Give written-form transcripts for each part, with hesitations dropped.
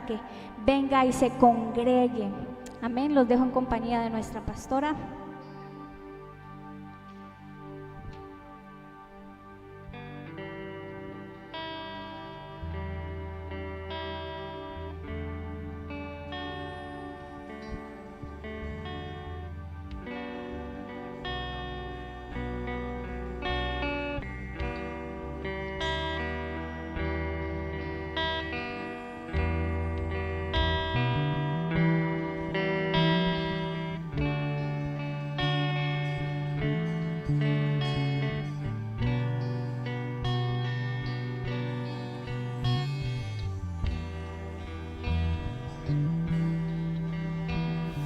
para que venga y se congregue. Amén. Los dejo en compañía de nuestra pastora.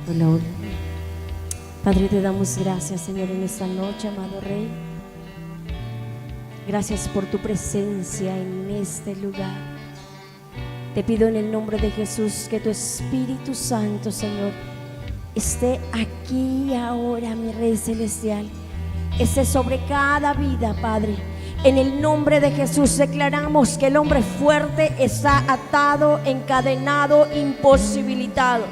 Gloria. Padre, te damos gracias, Señor, en esta noche, amado Rey. Gracias por tu presencia en este lugar. Te pido en el nombre de Jesús que tu Espíritu Santo, Señor, esté aquí y ahora, mi Rey Celestial. Esté sobre cada vida, Padre. En el nombre de Jesús declaramos que el hombre fuerte está atado, encadenado, imposibilitado.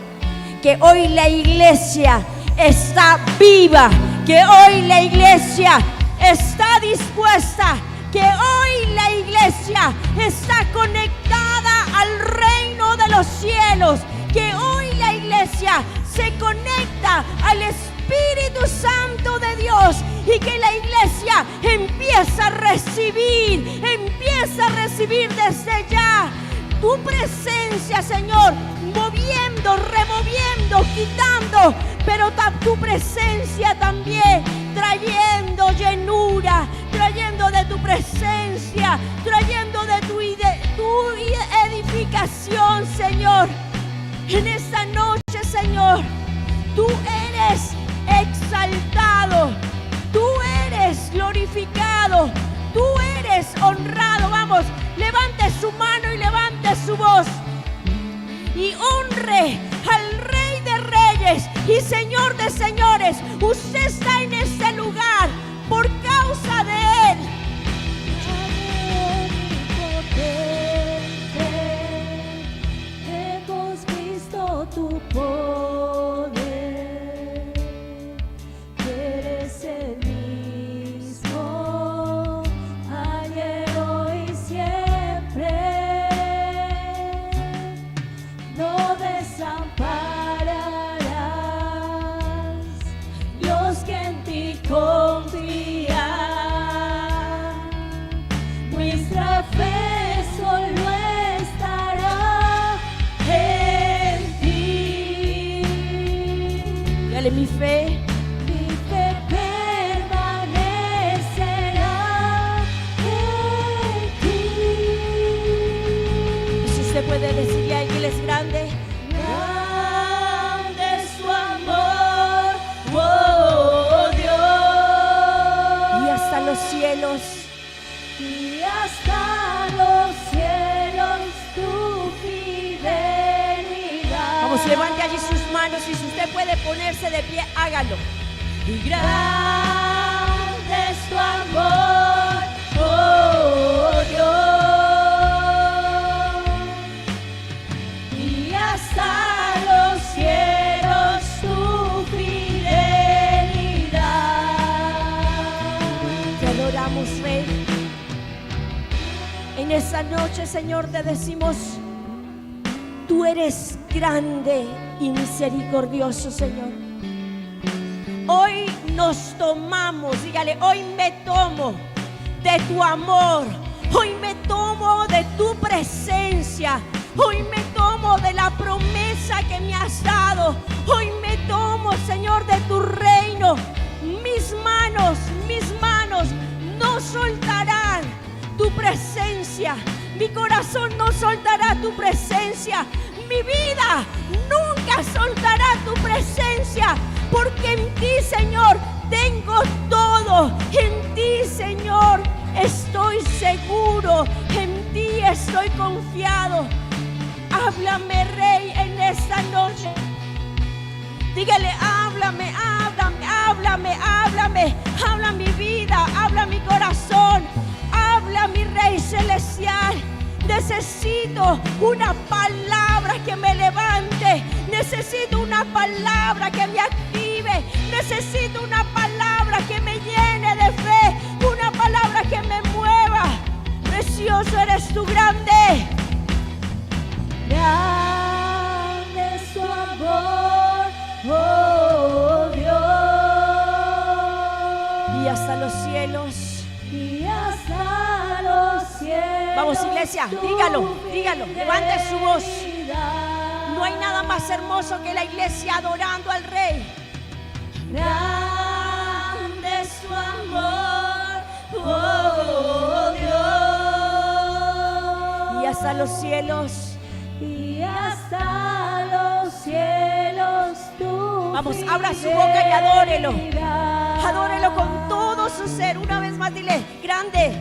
Que hoy la iglesia está viva, que hoy la iglesia está dispuesta, que hoy la iglesia está conectada al reino de los cielos, que hoy la iglesia se conecta al Espíritu Santo de Dios y que la iglesia empieza a recibir desde ya tu presencia, Señor, moviendo, removiendo, quitando, pero tu presencia también trayendo llenura, trayendo de tu presencia, trayendo de tu edificación, Señor. En esta noche, Señor, tú eres exaltado, tú eres glorificado, tú eres honrado. Vamos, levante su mano y levante su voz y honre al Rey de Reyes y Señor de Señores. Usted está en este lugar por causa de Él. Hemos visto tu poder, que eres el mismo ayer, hoy y siempre. No desampararás los que en ti confían. Nuestra fe solo estará en ti. Dale, mi fe. Mi fe permanecerá en ti. Y si usted puede decirle a Él que Él es grande. Grande es tu amor, oh Dios. Y hasta los cielos. Y hasta los cielos tu fidelidad. Vamos, levante allí sus manos y si usted puede ponerse de pie, hágalo. Y Grande es tu amor, oh Dios. Y hasta los cielos tu fidelidad. te adoramos, Rey. En esta noche, Señor, te decimos, tú eres grande y misericordioso, Señor. Hoy nos tomamos, dígale, hoy me tomo de tu amor, hoy me tomo de tu presencia, hoy me tomo de la promesa que me has dado, hoy me tomo, Señor, de tu reino. Mis manos no soltarán tu presencia, mi corazón no soltará tu presencia, mi vida nunca soltará tu presencia, porque en ti, Señor, tengo todo, en ti, Señor, estoy seguro, en ti estoy confiado. Háblame, Rey, en esta noche. Dígale, háblame, háblame, háblame, háblame, habla mi vida, habla mi corazón, habla mi Rey celestial. Necesito una palabra que me levante. Necesito una palabra que me active. Necesito una palabra que me llene de fe. Una palabra que me mueva. Precioso eres tú, grande. Grande es tu amor, oh Dios. Y hasta los cielos. Y hasta los cielos. Vamos, iglesia, dígalo, dígalo, levante su voz. No hay nada más hermoso que la iglesia adorando al Rey. Grande es tu amor, oh Dios. Y hasta los cielos. Y hasta los cielos tú. Vamos, abra su boca y adórelo. fidelidad. Adórelo con todo su ser. Una vez más, dile, grande.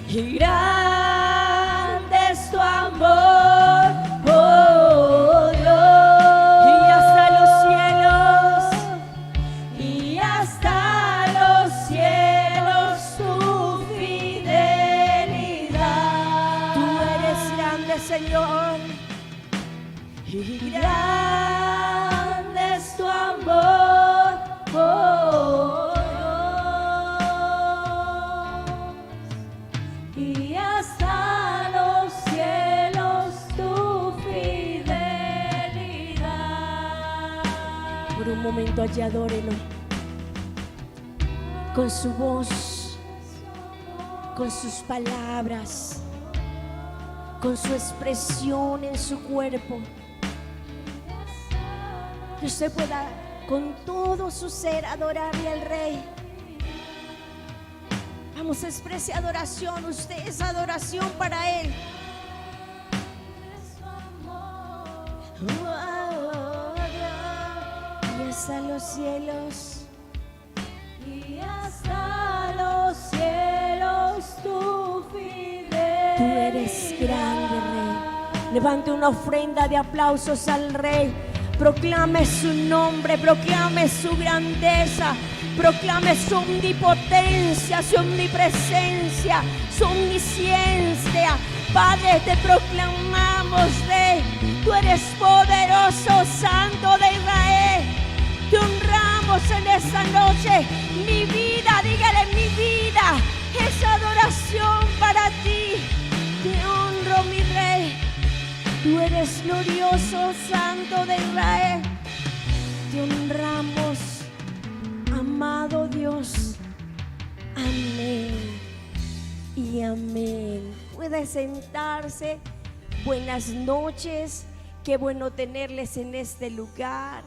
Y grande es tu amor, oh Dios. Y hasta los cielos. Y hasta los cielos tu fidelidad. Tú eres grande, Señor. Y Grande es tu amor, oh Dios. Y hasta los cielos tu fidelidad. por un momento allí adórelo. Con su voz, con sus palabras, con su expresión en su cuerpo. Que usted pueda con todo su ser adorarle al Rey. Vamos, exprese adoración. Usted es adoración para Él. Y hasta los cielos. Y hasta los cielos tu fidelidad. Tú eres grande, Rey. Levante una ofrenda de aplausos al Rey. Proclame su nombre, proclame su grandeza, proclame su omnipotencia, su omnipresencia, su omnisciencia. Padre, te proclamamos, Rey. Tú eres poderoso, Santo de Israel. Te honramos en esta noche. Mi vida, dígale, mi vida es adoración para ti. Te honro, mi Rey. Tú eres glorioso, Santo de Israel. Te honramos, amado Dios. Amén y amén. Puede sentarse. Buenas noches. Qué bueno tenerles en este lugar.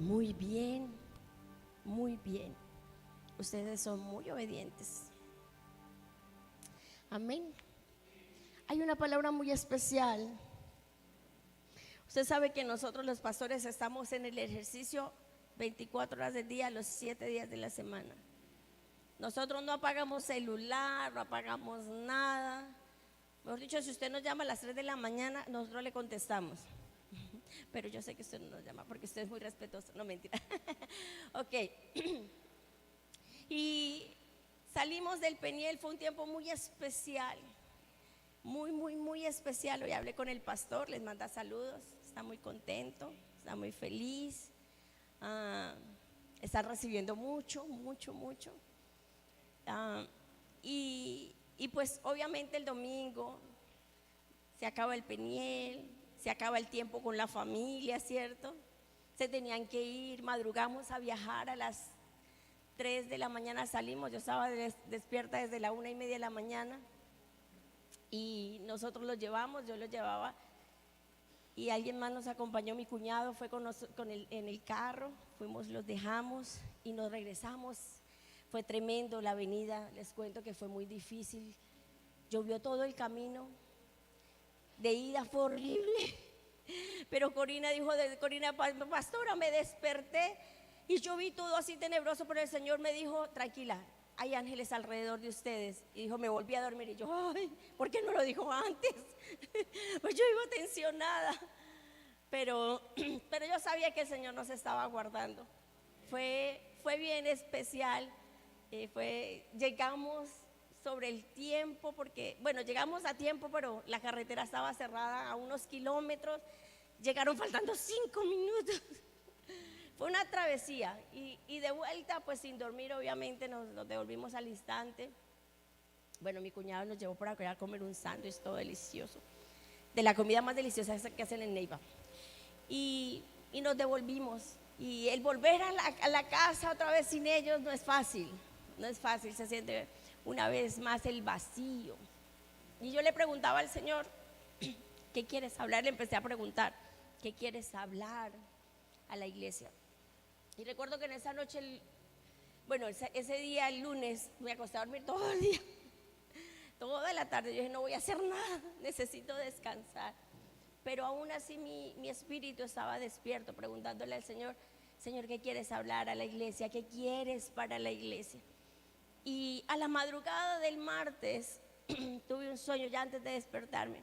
Muy bien, muy bien. Ustedes son muy obedientes. Amén. Hay una palabra muy especial. Usted sabe que nosotros los pastores estamos en el ejercicio 24 horas del día, los 7 días de la semana. Nosotros no apagamos celular, no apagamos nada. Mejor dicho, si usted nos llama a las 3 de la mañana, nosotros le contestamos. Pero yo sé que usted no nos llama porque usted es muy respetuoso. No, mentira. Ok. Y salimos del Peniel, fue un tiempo muy especial. Muy especial. Hoy hablé con el pastor, les manda saludos. Está muy contento, está muy feliz. Está recibiendo mucho. Y pues obviamente el domingo se acaba el Peniel. Se acaba el tiempo con la familia, ¿cierto? Se tenían que ir, madrugamos a viajar a las 3 de la mañana salimos. Yo estaba despierta desde la 1:30 de la mañana y nosotros los llevamos, yo los llevaba y alguien más nos acompañó, mi cuñado fue en el carro, fuimos, los dejamos y nos regresamos. Fue tremendo la avenida, les cuento que fue muy difícil, llovió todo el camino. De ida fue horrible, pero Corina dijo, pastora, me desperté y yo vi todo así tenebroso, pero el Señor me dijo, tranquila, hay ángeles alrededor de ustedes. Y dijo, me volví a dormir. Y yo, ay, ¿por qué no lo dijo antes? Pues yo iba tensionada. Pero yo sabía que el Señor nos estaba guardando. Fue bien especial. Llegamos sobre el tiempo, porque, bueno, llegamos a tiempo, pero la carretera estaba cerrada a unos kilómetros. Llegaron faltando 5 minutos. Fue una travesía y de vuelta, pues sin dormir, obviamente nos devolvimos al instante. Bueno, mi cuñado nos llevó por acá a comer un sándwich todo delicioso, de la comida más deliciosa que hacen en Neiva. Y nos devolvimos. Y el volver a la casa otra vez sin ellos no es fácil, se siente una vez más el vacío. Y yo le preguntaba al Señor, ¿qué quieres hablar? Le empecé a preguntar, ¿qué quieres hablar a la iglesia? Y recuerdo que en esa noche, ese día, el lunes, me acosté a dormir todo el día, toda la tarde. Yo dije, no voy a hacer nada, necesito descansar. Pero aún así mi espíritu estaba despierto, preguntándole al Señor, Señor, ¿qué quieres hablar a la iglesia? ¿Qué quieres para la iglesia? Y a la madrugada del martes tuve un sueño ya antes de despertarme,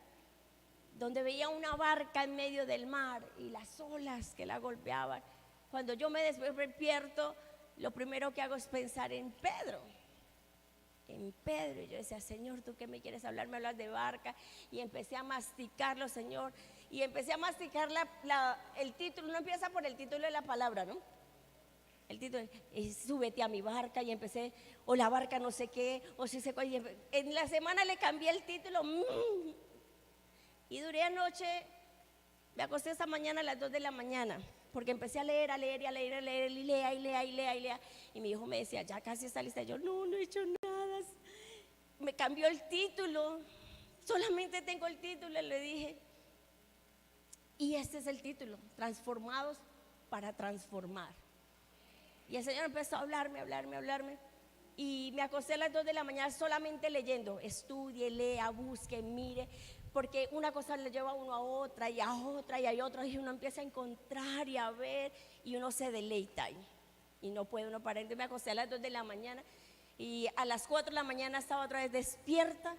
donde veía una barca en medio del mar y las olas que la golpeaban. Cuando yo me despierto, lo primero que hago es pensar en Pedro. Y yo decía, Señor, ¿tú qué me quieres hablar? Me hablas de barca. Y empecé a masticarlo, Señor. Y empecé a masticar el título. No empieza por el título de la palabra, ¿no? El título es súbete a mi barca. Y empecé, o la barca no sé qué, o si se... En la semana le cambié el título. Y duré anoche, me acosté esta mañana a las 2 de la mañana, porque empecé a leer, y lea. Y mi hijo me decía, ya casi está lista. Y yo, no he hecho nada. Me cambió el título, solamente tengo el título, le dije. Y este es el título, Transformados para Transformar. Y el Señor empezó a hablarme. Y me acosté a las 2 de la mañana solamente leyendo. Estudie, lea, busque, mire. Porque una cosa le lleva a uno a otra y a otra y a otra, y uno empieza a encontrar y a ver y uno se deleita ahí. Y no puede uno parar. Entonces me acosté a las 2 de la mañana y a las 4 de la mañana estaba otra vez despierta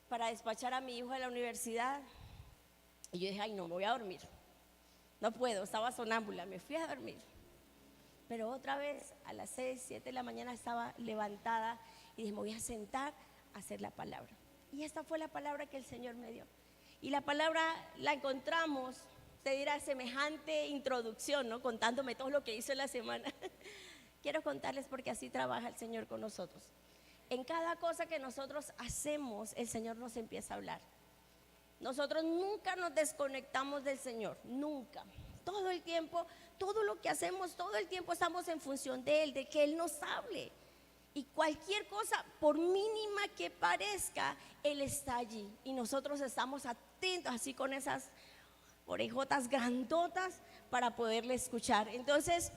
para despachar a mi hijo a la universidad. Y yo dije, ay, no, me voy a dormir. No puedo, estaba sonámbula, me fui a dormir. Pero otra vez a las 6, 7 de la mañana estaba levantada y dije, me voy a sentar a hacer la palabra. Y esta fue la palabra que el Señor me dio. Y la palabra la encontramos, te dirá, semejante introducción, ¿no? Contándome todo lo que hizo en la semana. Quiero contarles porque así trabaja el Señor con nosotros. En cada cosa que nosotros hacemos, el Señor nos empieza a hablar. Nosotros nunca nos desconectamos del Señor, nunca. Todo el tiempo, todo lo que hacemos, todo el tiempo estamos en función de Él, de que Él nos hable. Y cualquier cosa, por mínima que parezca, Él está allí. Y nosotros estamos atentos, así con esas orejotas grandotas, para poderle escuchar. Entonces,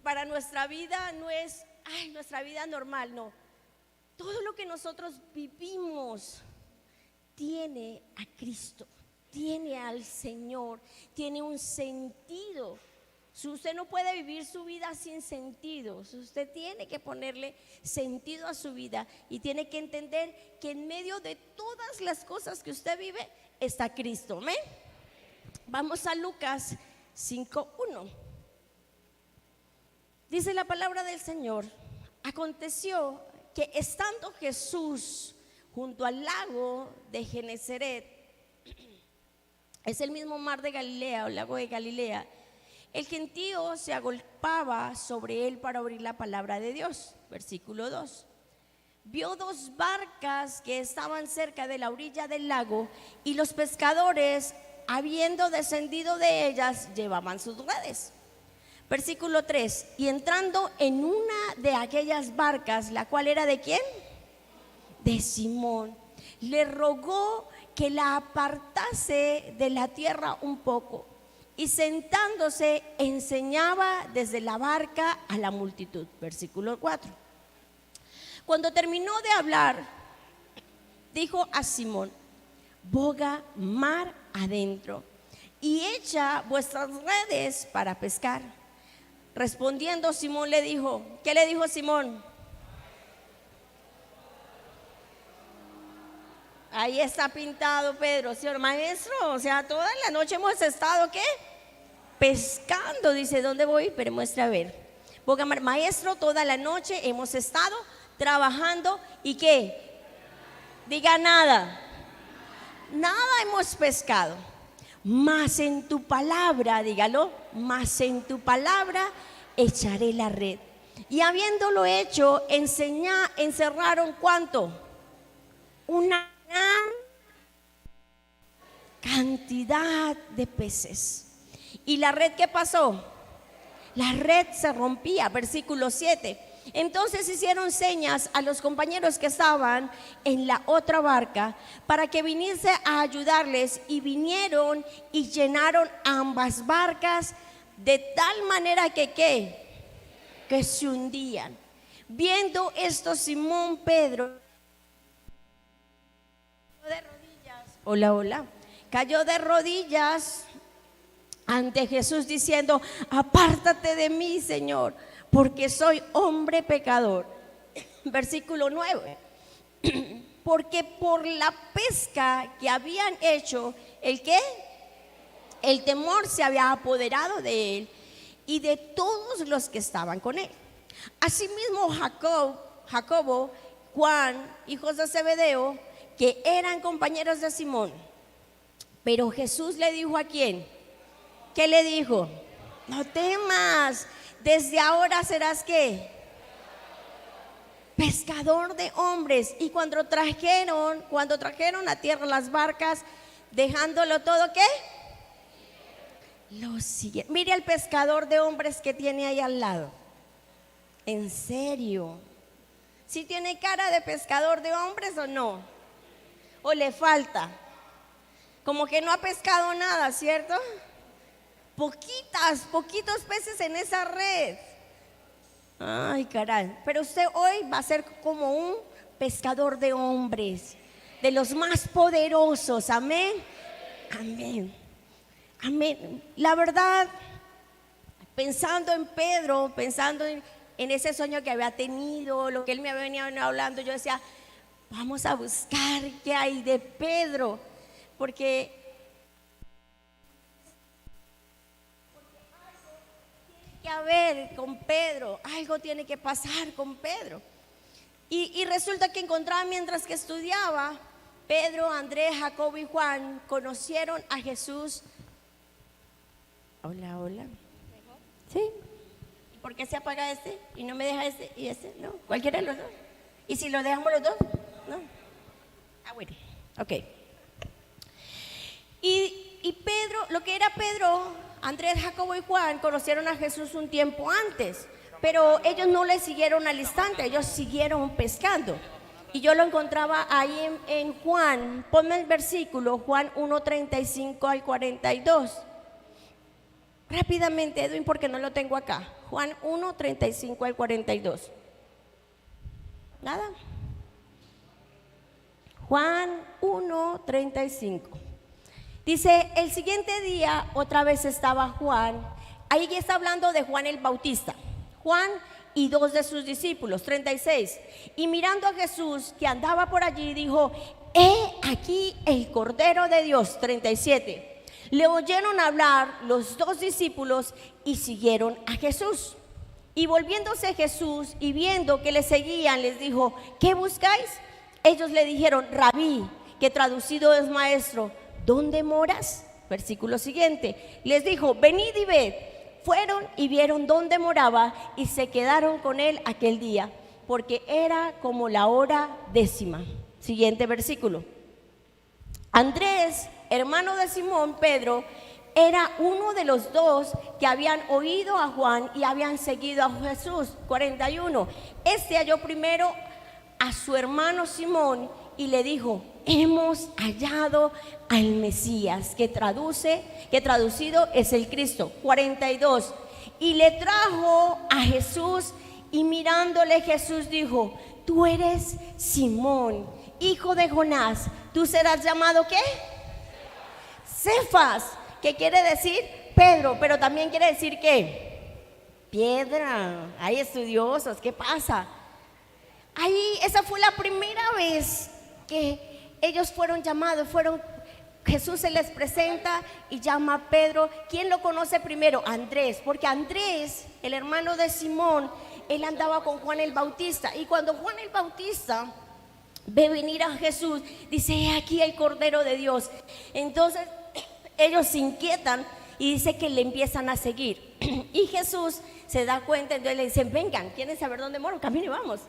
para nuestra vida no es, nuestra vida normal, no. Todo lo que nosotros vivimos tiene a Cristo, tiene al Señor, tiene un sentido. Usted no puede vivir su vida sin sentido. Usted tiene que ponerle sentido a su vida y tiene que entender que en medio de todas las cosas que usted vive está Cristo. ¿Amén? Vamos a Lucas 5:1. Dice la palabra del Señor: aconteció que estando Jesús junto al lago de Genesaret, es el mismo mar de Galilea o lago de Galilea, el gentío se agolpaba sobre él para oír la palabra de Dios. Versículo 2. Vio 2 barcas que estaban cerca de la orilla del lago, y los pescadores, habiendo descendido de ellas, llevaban sus redes. Versículo 3. Y entrando en una de aquellas barcas, la cual era ¿de quién? De Simón, le rogó que la apartase de la tierra un poco, y sentándose enseñaba desde la barca a la multitud. Versículo 4. Cuando terminó de hablar, dijo a Simón: boga mar adentro y echa vuestras redes para pescar. Respondiendo Simón le dijo, ¿qué le dijo Simón? Ahí está pintado Pedro, señor maestro. O sea, toda la noche hemos estado, ¿qué? Pescando. Dice, ¿dónde voy? Pero muestra a ver. Porque, maestro, toda la noche hemos estado trabajando. ¿Y qué? Diga nada. Nada hemos pescado. Mas en tu palabra, dígalo, mas en tu palabra echaré la red. Y habiéndolo hecho, encerraron ¿cuánto? Una gran cantidad de peces. ¿Y la red qué pasó? La red se rompía, versículo 7. Entonces hicieron señas a los compañeros que estaban en la otra barca para que viniese a ayudarles, y vinieron y llenaron ambas barcas de tal manera que se hundían. Viendo esto, Simón Pedro cayó de rodillas. Hola. Cayó de rodillas ante Jesús diciendo: apártate de mí, Señor, porque soy hombre pecador. Versículo 9. Porque por la pesca que habían hecho, ¿el qué? El temor se había apoderado de él y de todos los que estaban con él. Asimismo Jacobo, Juan, hijos de Zebedeo, que eran compañeros de Simón. Pero Jesús le dijo ¿a quién? ¿Qué le dijo? No temas, desde ahora serás ¿qué? Pescador de hombres. Y cuando trajeron a tierra las barcas, dejándolo todo ¿qué? Lo sigue. Mire al pescador de hombres que tiene ahí al lado. ¿En serio? ¿Sí tiene cara de pescador de hombres o no? ¿O le falta? Como que no ha pescado nada, ¿cierto? Poquitos peces en esa red. Ay, caray. Pero usted hoy va a ser como un pescador de hombres, de los más poderosos. Amén. Amén. Amén. La verdad, pensando en Pedro, pensando en ese sueño que había tenido, lo que él me había venido hablando, yo decía, vamos a buscar qué hay de Pedro, porque tiene que haber con Pedro, algo tiene que pasar con Pedro. Y resulta que encontraba, mientras que estudiaba, Pedro, Andrés, Jacobo y Juan conocieron a Jesús. Hola. ¿Sí? ¿Y por qué se apaga este y no me deja este y este? No, cualquiera de los dos. ¿Y si lo dejamos los dos? No. Bueno, ok. Y Pedro, lo que era Pedro, Andrés, Jacobo y Juan conocieron a Jesús un tiempo antes, pero ellos no le siguieron al instante, ellos siguieron pescando. Y yo lo encontraba ahí en Juan. Ponme el versículo, Juan 1:35 al 42. Rápidamente, Edwin, porque no lo tengo acá. Juan 1:35 al 42. ¿Nada? Juan 1:35. Dice, el siguiente día otra vez estaba Juan. Ahí ya está hablando de Juan el Bautista. Juan y dos de sus discípulos. 36. Y mirando a Jesús que andaba por allí, dijo: he aquí el Cordero de Dios. 37. Le oyeron hablar los dos discípulos y siguieron a Jesús. Y volviéndose Jesús y viendo que le seguían, les dijo: ¿qué buscáis? Ellos le dijeron: Rabí, que traducido es maestro, ¿dónde moras? Versículo siguiente. Les dijo: venid y ved. Fueron y vieron dónde moraba y se quedaron con él aquel día, porque era como la hora 10. Siguiente versículo. Andrés, hermano de Simón Pedro, era uno de los dos que habían oído a Juan y habían seguido a Jesús. 41. Este halló primero a su hermano Simón y le dijo: hemos hallado al Mesías, que traducido es el Cristo. 42. Y le trajo a Jesús, y mirándole Jesús dijo: tú eres Simón, hijo de Jonás, tú serás llamado ¿qué? Cefas, que quiere decir Pedro, pero también quiere decir ¿qué? Piedra. Hay estudiosos, ¿qué pasa? Ahí, esa fue la primera vez que ellos fueron llamados, Jesús se les presenta y llama a Pedro. ¿Quién lo conoce primero? Andrés, porque Andrés, el hermano de Simón, él andaba con Juan el Bautista. Y cuando Juan el Bautista ve venir a Jesús, dice: "He aquí el Cordero de Dios". Entonces ellos se inquietan y dice que le empiezan a seguir. Y Jesús se da cuenta, entonces le dicen: "Vengan, ¿quieren saber dónde moro? Camine, vamos".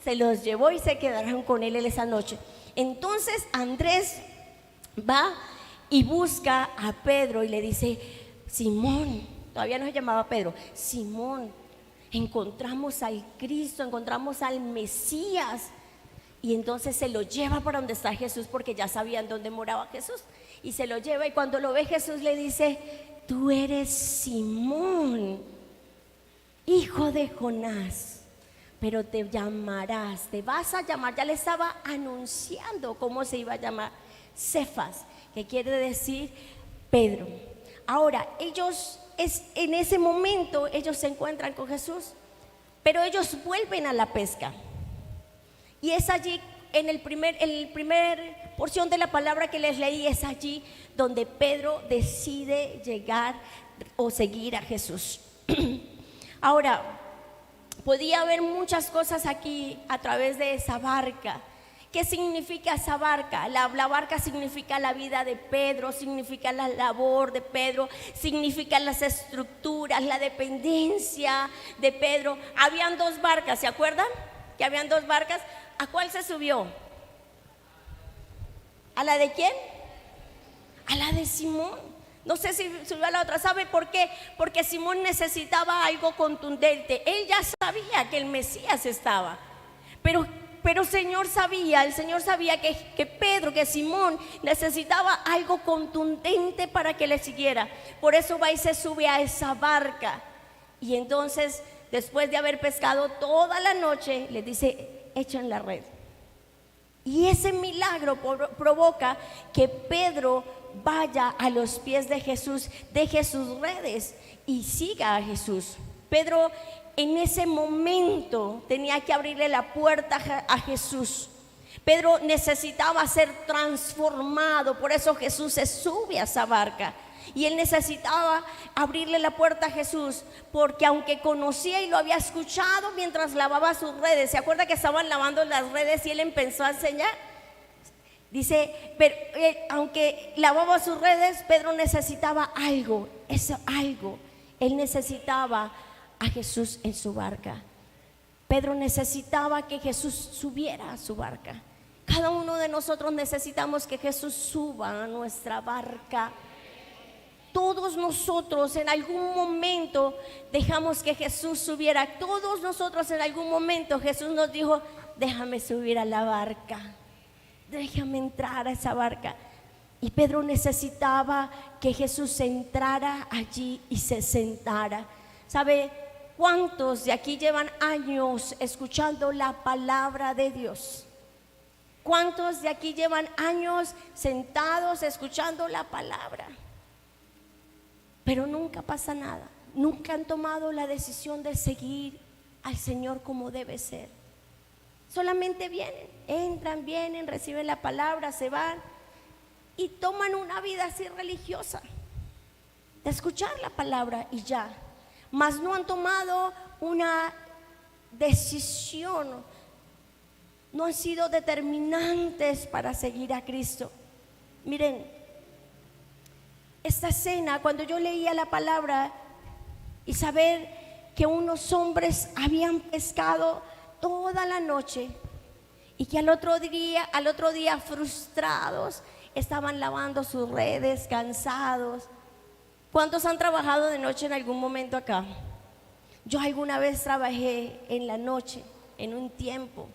Se los llevó y se quedaron con él esa noche. Entonces Andrés va y busca a Pedro y le dice: "Simón", todavía no se llamaba Pedro, "Simón, encontramos al Cristo, encontramos al Mesías". Y entonces se lo lleva para donde está Jesús, porque ya sabían dónde moraba Jesús. Y se lo lleva, y cuando lo ve Jesús le dice: "Tú eres Simón, hijo de Jonás, pero te vas a llamar", ya le estaba anunciando cómo se iba a llamar, Cefas, que quiere decir Pedro. Ahora, en ese momento ellos se encuentran con Jesús, pero ellos vuelven a la pesca. Y es allí, en el primer porción de la palabra que les leí, es allí donde Pedro decide llegar o seguir a Jesús. Ahora, podía haber muchas cosas aquí a través de esa barca. ¿Qué significa esa barca? La barca significa la vida de Pedro, significa la labor de Pedro, significa las estructuras, la dependencia de Pedro. Habían dos barcas, ¿se acuerdan? Que habían dos barcas. ¿A cuál se subió? ¿A la de quién? A la de Simón. No sé si subió a la otra. ¿Sabe por qué? Porque Simón necesitaba algo contundente. Él ya sabía que el Mesías estaba, pero el Señor sabía que Pedro, que Simón necesitaba algo contundente para que le siguiera. Por eso va y se sube a esa barca. Y entonces, después de haber pescado toda la noche, le dice: "Echen la red". Y ese milagro provoca que Pedro vaya a los pies de Jesús, deje sus redes y siga a Jesús. Pedro en ese momento tenía que abrirle la puerta a Jesús. Pedro necesitaba ser transformado, por eso Jesús se sube a esa barca. Y él necesitaba abrirle la puerta a Jesús, porque aunque conocía y lo había escuchado mientras lavaba sus redes, ¿se acuerda que estaban lavando las redes y él empezó a enseñar? Dice, pero aunque lavaba sus redes, Pedro necesitaba algo, él necesitaba a Jesús en su barca. Pedro necesitaba que Jesús subiera a su barca. Cada uno de nosotros necesitamos que Jesús suba a nuestra barca. Todos nosotros en algún momento dejamos que Jesús subiera. Todos nosotros en algún momento Jesús nos dijo: "Déjame subir a la barca, déjame entrar a esa barca". Y Pedro necesitaba que Jesús entrara allí y se sentara. ¿Sabe cuántos de aquí llevan años escuchando la palabra de Dios? ¿Cuántos de aquí llevan años sentados escuchando la palabra? Pero nunca pasa nada, nunca han tomado la decisión de seguir al Señor como debe ser. Solamente vienen, reciben la palabra, se van y toman una vida así religiosa, de escuchar la palabra y ya, mas no han tomado una decisión, no han sido determinantes para seguir a Cristo. Miren, esta escena, cuando yo leía la palabra y saber que unos hombres habían pescado toda la noche y que al otro día frustrados estaban lavando sus redes, cansados. ¿Cuántos han trabajado de noche en algún momento acá? Yo alguna vez trabajé en la noche, en un tiempo,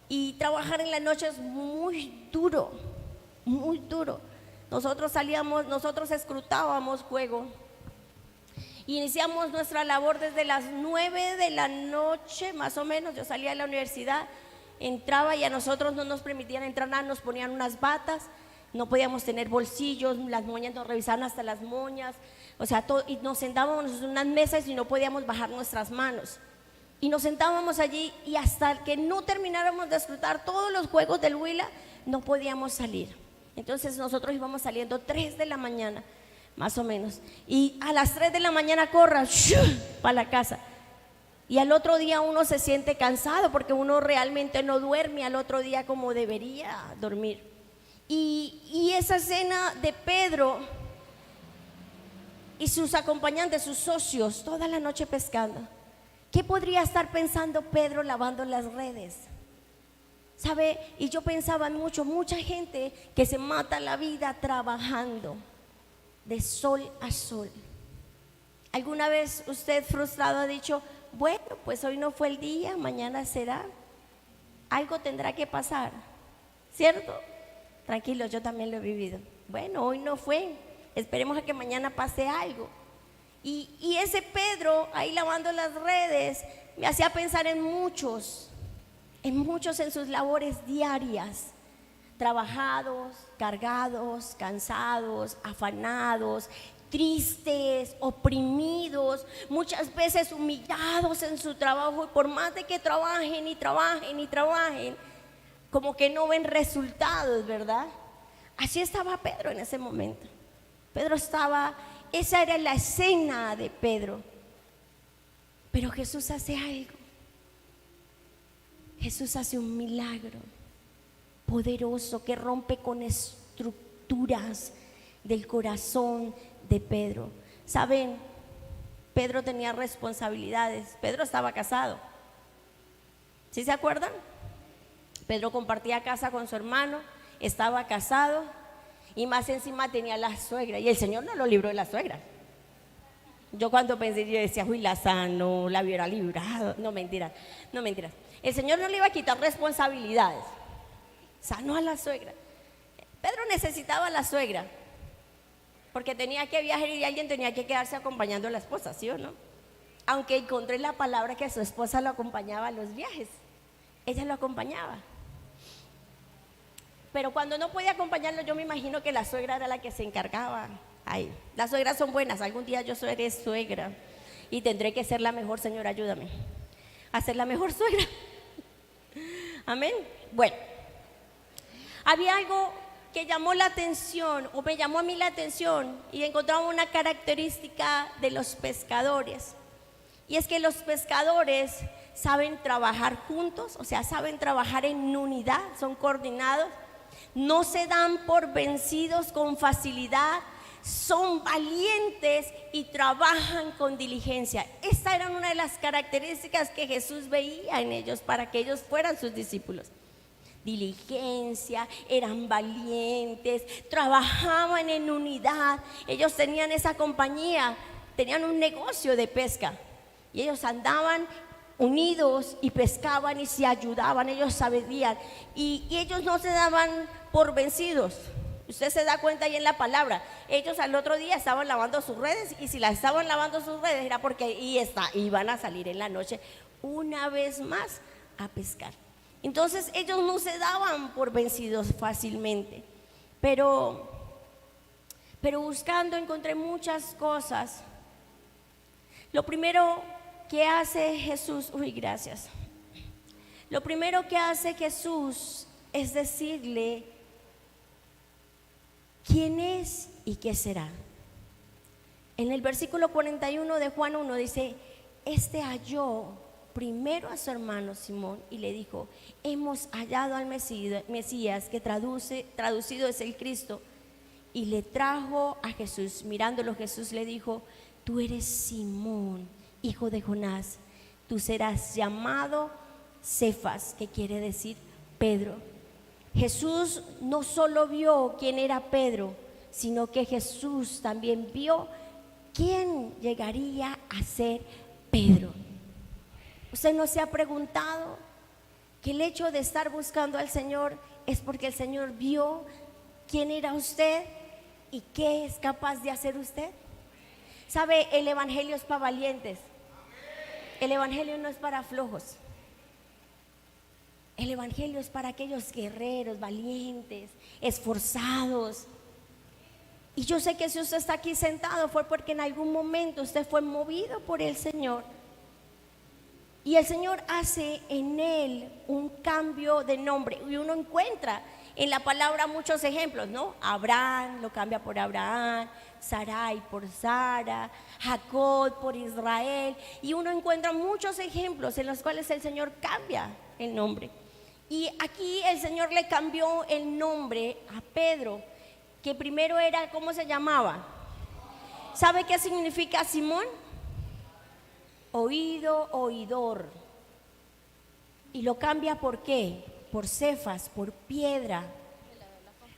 y trabajar en la noche es muy duro, muy duro. Nosotros escrutábamos juego. Iniciamos nuestra labor desde las 9 de la noche, más o menos. Yo salía de la universidad, entraba y a nosotros no nos permitían entrar nada, nos ponían unas batas, no podíamos tener bolsillos, las moñas nos revisaban hasta las moñas, o sea, y nos sentábamos en unas mesas y no podíamos bajar nuestras manos. Y nos sentábamos allí y hasta que no termináramos de escrutar todos los juegos del Huila, no podíamos salir. Entonces nosotros íbamos saliendo 3 de la mañana, más o menos. Y a las 3 de la mañana corra para la casa. Y al otro día uno se siente cansado porque uno realmente no duerme al otro día como debería dormir. Y esa escena de Pedro y sus acompañantes, sus socios, toda la noche pescando. ¿Qué podría estar pensando Pedro lavando las redes? ¿Sabe? Y yo pensaba mucha gente que se mata la vida trabajando de sol a sol. ¿Alguna vez usted frustrado ha dicho, bueno, pues hoy no fue el día, mañana será? Algo tendrá que pasar, ¿cierto? Tranquilo, yo también lo he vivido. Bueno, hoy no fue, esperemos a que mañana pase algo. Y ese Pedro ahí lavando las redes me hacía pensar en muchos en sus labores diarias, trabajados, cargados, cansados, afanados, tristes, oprimidos, muchas veces humillados en su trabajo, y por más de que trabajen y trabajen y trabajen, como que no ven resultados, ¿verdad? Así estaba Pedro en ese momento. Esa era la escena de Pedro. Pero Jesús hace algo. Jesús hace un milagro poderoso que rompe con estructuras del corazón de Pedro. ¿Saben? Pedro tenía responsabilidades. Pedro estaba casado. ¿Sí se acuerdan? Pedro compartía casa con su hermano, estaba casado y más encima tenía la suegra, y el Señor no lo libró de la suegra. Yo cuando pensé, yo decía, uy, la sanó, la hubiera librado. No, mentiras. El Señor no le iba a quitar responsabilidades. Sanó a la suegra. Pedro necesitaba a la suegra porque tenía que viajar y alguien tenía que quedarse acompañando a la esposa, ¿sí o no? Aunque encontré la palabra que su esposa lo acompañaba a los viajes, ella lo acompañaba. Pero cuando no podía acompañarlo, yo me imagino que la suegra era la que se encargaba. Ay, las suegras son buenas. Algún día yo seré suegra y tendré que ser la mejor. Señor, ayúdame a ser la mejor suegra. Amén. Bueno, había algo que llamó la atención, o me llamó a mí la atención, y encontraba una característica de los pescadores, y es que los pescadores saben trabajar juntos, o sea, saben trabajar en unidad, son coordinados, no se dan por vencidos con facilidad, son valientes y trabajan con diligencia. Esta era una de las características que Jesús veía en ellos para que ellos fueran sus discípulos. Diligencia, eran valientes, trabajaban en unidad. Ellos tenían esa compañía, tenían un negocio de pesca y ellos andaban unidos y pescaban y se ayudaban, ellos sabían, y ellos no se daban por vencidos. Usted se da cuenta ahí en la palabra, ellos al otro día estaban lavando sus redes, y si las estaban lavando sus redes era porque iban a salir en la noche una vez más a pescar. Entonces ellos no se daban por vencidos fácilmente, pero buscando encontré muchas cosas. Lo primero que hace Jesús, lo primero que hace Jesús es decirle quién es y qué será. En el versículo 41 de Juan 1 dice, halló primero a su hermano Simón y le dijo, hemos hallado al Mesías, que traducido es el Cristo, y le trajo a Jesús. Mirándolo, Jesús le dijo, tú eres Simón, hijo de Jonás, tú serás llamado Cefas, que quiere decir Pedro. Jesús no solo vio quién era Pedro, sino que Jesús también vio quién llegaría a ser Pedro. ¿Usted no se ha preguntado que el hecho de estar buscando al Señor es porque el Señor vio quién era usted y qué es capaz de hacer usted? ¿Sabe? El evangelio es para valientes. El evangelio no es para flojos. El evangelio es para aquellos guerreros, valientes, esforzados. Y yo sé que si usted está aquí sentado fue porque en algún momento usted fue movido por el Señor. Y el Señor hace en él un cambio de nombre. Y uno encuentra en la palabra muchos ejemplos, ¿no? Abraham lo cambia por Abraham, Sarai por Sara, Jacob por Israel, y uno encuentra muchos ejemplos en los cuales el Señor cambia el nombre. Y aquí el Señor le cambió el nombre a Pedro, que primero era, ¿cómo se llamaba? ¿Sabe qué significa Simón? Oído, oidor. Y lo cambia ¿por qué? Por Cefas, por piedra.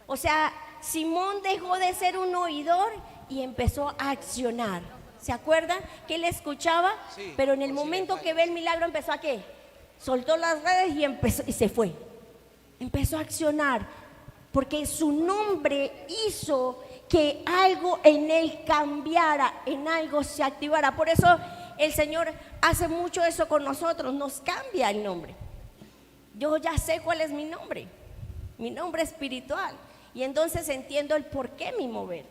O sea, Simón dejó de ser un oidor y empezó a accionar. ¿Se acuerdan que él escuchaba? Sí, pero en el momento que ve el milagro empezó a ¿qué? Soltó las redes y empezó, y se fue. Empezó a accionar, porque su nombre hizo que algo en él cambiara, en algo se activara. Por eso el Señor hace mucho eso con nosotros, nos cambia el nombre. Yo ya sé cuál es mi nombre espiritual, y entonces entiendo el por qué mi mover.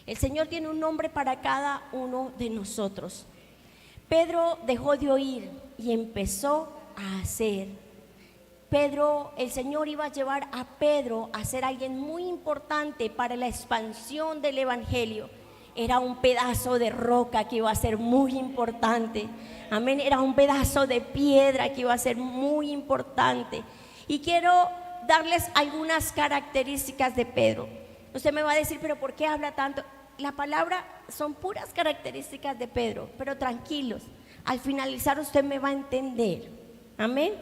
El Señor tiene un nombre para cada uno de nosotros. Pedro dejó de oír y empezó a hacer. Pedro, el Señor iba a llevar a Pedro a ser alguien muy importante para la expansión del evangelio. Era un pedazo de roca que iba a ser muy importante. Amén. Era un pedazo de piedra que iba a ser muy importante. Y quiero darles algunas características de Pedro. Usted me va a decir, pero ¿por qué habla tanto? La palabra son puras características de Pedro, pero tranquilos, al finalizar usted me va a entender. Amén.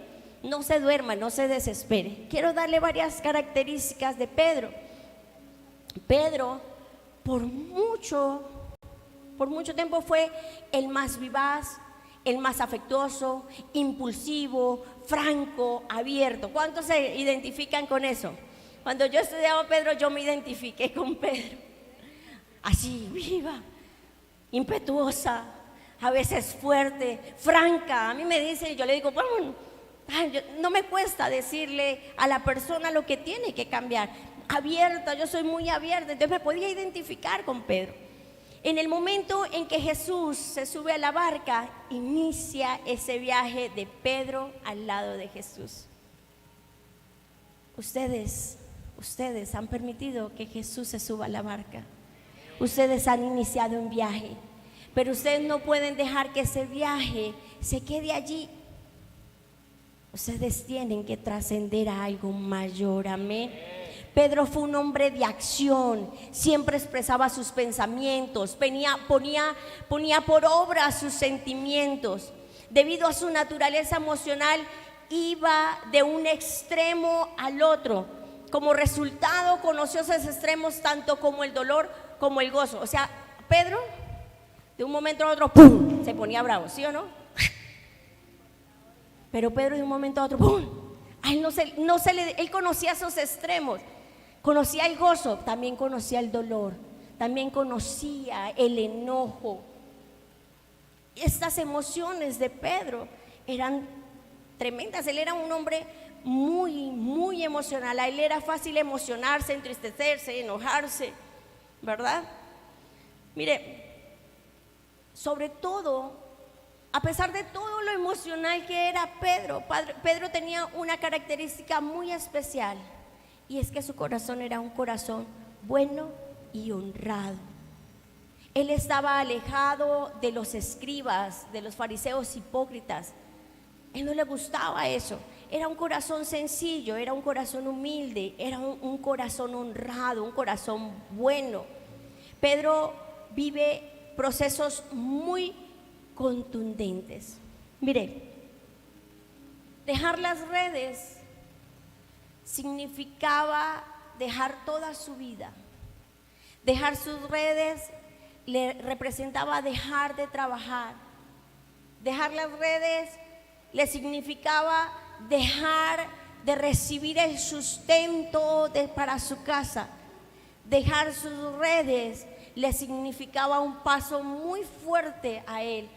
No se duerma, no se desespere. Quiero darle varias características de Pedro. Pedro, por mucho tiempo fue el más vivaz, el más afectuoso, impulsivo, franco, abierto. ¿Cuántos se identifican con eso? Cuando yo estudiaba a Pedro, yo me identifiqué con Pedro. Así, viva, impetuosa, a veces fuerte, franca. A mí me dicen, yo le digo, bueno, no me cuesta decirle a la persona lo que tiene que cambiar. Abierta, yo soy muy abierta, entonces me podía identificar con Pedro. En el momento en que Jesús se sube a la barca, inicia ese viaje de Pedro al lado de Jesús. Ustedes han permitido que Jesús se suba a la barca. Ustedes han iniciado un viaje, pero ustedes no pueden dejar que ese viaje se quede allí. Ustedes tienen que trascender a algo mayor. Amén. Pedro fue un hombre de acción, siempre expresaba sus pensamientos, ponía por obra sus sentimientos. Debido a su naturaleza emocional, iba de un extremo al otro. Como resultado, conoció esos extremos tanto como el dolor como el gozo. O sea, Pedro, de un momento a otro, ¡pum!, se ponía bravo, ¿sí o no? Pero Pedro de un momento a otro, ¡pum!, a él él conocía esos extremos. Conocía el gozo, también conocía el dolor, también conocía el enojo. Estas emociones de Pedro eran tremendas. Él era un hombre muy, muy emocional. A él era fácil emocionarse, entristecerse, enojarse, ¿verdad? Mire, sobre todo, a pesar de todo lo emocional que era Pedro tenía una característica muy especial. Y es que su corazón era un corazón bueno y honrado. Él estaba alejado de los escribas, de los fariseos hipócritas. Él no le gustaba eso. Era un corazón sencillo, era un corazón humilde, era un corazón honrado, un corazón bueno. Pedro vive procesos muy contundentes. Mire, dejar las redes significaba dejar toda su vida. Dejar sus redes le representaba dejar de trabajar. Dejar las redes le significaba dejar de recibir el sustento para su casa. Dejar sus redes le significaba un paso muy fuerte a él.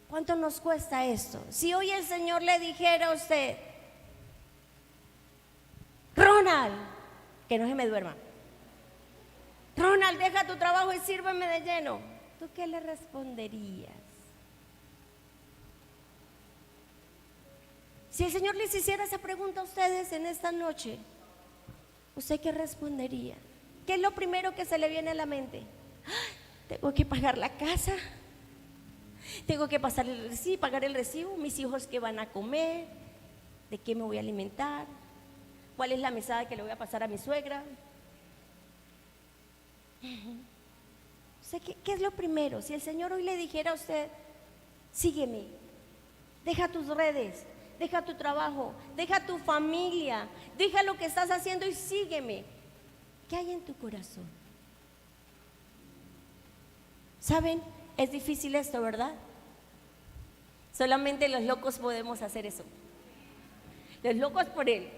¿Cuánto nos cuesta esto? Si hoy el Señor le dijera a usted, Ronald, que no se me duerma, Ronald, deja tu trabajo y sírveme de lleno, ¿tú qué le responderías? Si el Señor les hiciera esa pregunta a ustedes en esta noche, ¿usted qué respondería? ¿Qué es lo primero que se le viene a la mente? Tengo que pagar la casa, tengo que pagar el recibo, mis hijos qué van a comer, de qué me voy a alimentar, cuál es la mesada que le voy a pasar a mi suegra. O sea, ¿qué es lo primero? Si el Señor hoy le dijera a usted, sígueme, deja tus redes, deja tu trabajo, deja tu familia, deja lo que estás haciendo y sígueme, ¿qué hay en tu corazón? ¿Saben? Es difícil esto, ¿verdad? Solamente los locos podemos hacer eso. Los locos por Él.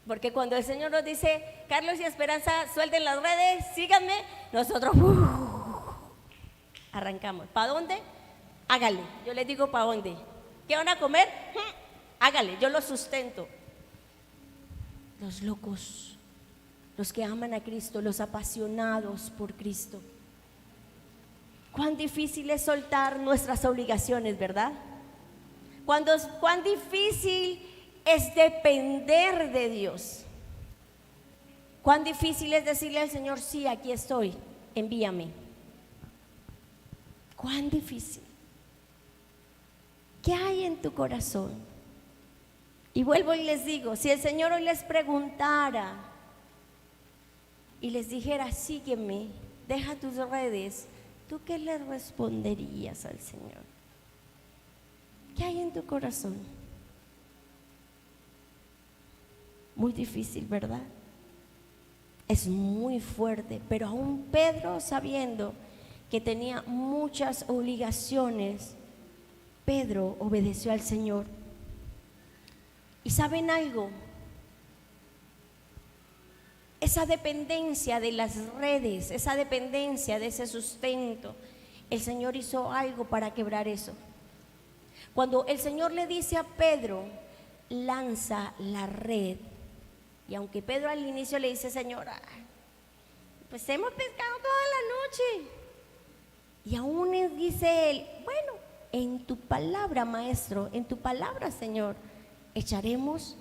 Porque cuando el Señor nos dice, Carlos y Esperanza, suelten las redes, síganme, nosotros arrancamos. ¿Para dónde? Hágale. Yo les digo, ¿para dónde? ¿Qué van a comer? Hágale, yo los sustento. Los locos, los que aman a Cristo, los apasionados por Cristo. Cuán difícil es soltar nuestras obligaciones, ¿verdad? Cuán difícil es depender de Dios. Cuán difícil es decirle al Señor, sí, aquí estoy, envíame. Cuán difícil. ¿Qué hay en tu corazón? Y vuelvo y les digo, si el Señor hoy les preguntara y les dijera, sígueme, deja tus redes, ¿tú qué le responderías al Señor? ¿Qué hay en tu corazón? Muy difícil, ¿verdad? Es muy fuerte, pero aún Pedro, sabiendo que tenía muchas obligaciones, Pedro obedeció al Señor. ¿Y saben algo? Esa dependencia de las redes, esa dependencia de ese sustento, el Señor hizo algo para quebrar eso. Cuando el Señor le dice a Pedro, lanza la red, y aunque Pedro al inicio le dice, Señor, pues hemos pescado toda la noche, y aún dice él, bueno, en tu palabra, maestro, en tu palabra, Señor, echaremos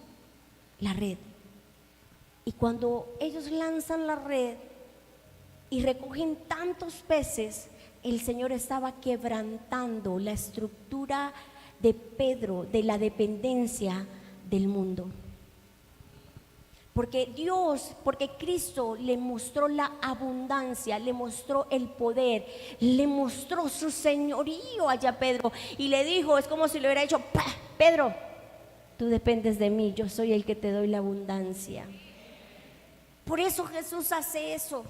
la red. Y cuando ellos lanzan la red y recogen tantos peces, el Señor estaba quebrantando la estructura de Pedro, de la dependencia del mundo. Porque Cristo le mostró la abundancia, le mostró el poder, le mostró su señorío allá a Pedro. Y le dijo, es como si le hubiera dicho, Pedro, tú dependes de mí, yo soy el que te doy la abundancia. Por eso Jesús hace eso.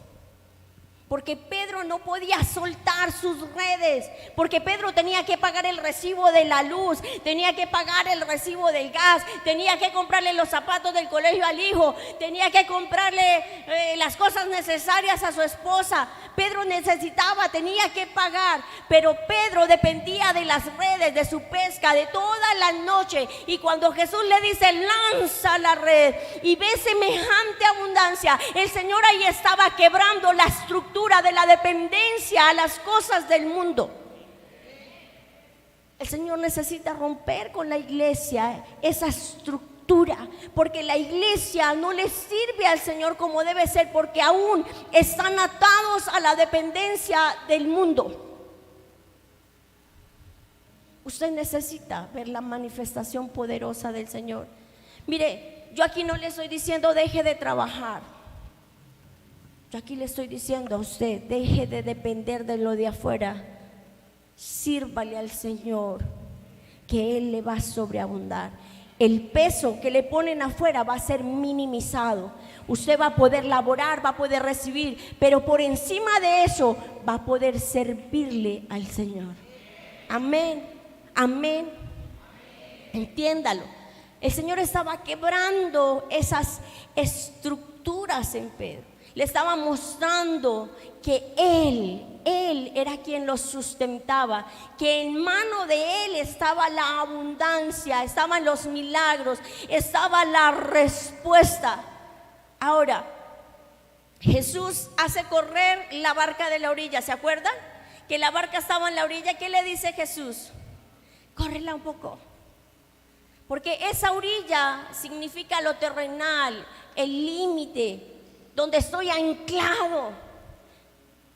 Porque Pedro no podía soltar sus redes, porque Pedro tenía que pagar el recibo de la luz, tenía que pagar el recibo del gas, tenía que comprarle los zapatos del colegio al hijo, tenía que comprarle las cosas necesarias a su esposa. Pedro tenía que pagar, pero Pedro dependía de las redes, de su pesca, de toda la noche. Y cuando Jesús le dice, lanza la red y ve semejante abundancia, el Señor ahí estaba quebrando la estructura de la dependencia a las cosas del mundo. El Señor necesita romper con la iglesia esa estructura, porque la iglesia no le sirve al Señor como debe ser, porque aún están atados a la dependencia del mundo. Usted necesita ver la manifestación poderosa del Señor. Mire, yo aquí no le estoy diciendo deje de trabajar. Yo aquí le estoy diciendo a usted, deje de depender de lo de afuera, sírvale al Señor, que Él le va a sobreabundar. El peso que le ponen afuera va a ser minimizado. Usted va a poder laborar, va a poder recibir, pero por encima de eso va a poder servirle al Señor. Amén, amén. Entiéndalo. El Señor estaba quebrando esas estructuras en Pedro. Le estaba mostrando que Él era quien los sustentaba, que en mano de Él estaba la abundancia, estaban los milagros, estaba la respuesta. Ahora, Jesús hace correr la barca de la orilla, ¿se acuerdan? Que la barca estaba en la orilla. ¿Qué le dice Jesús? Córrela un poco. Porque esa orilla significa lo terrenal, el límite donde estoy anclado.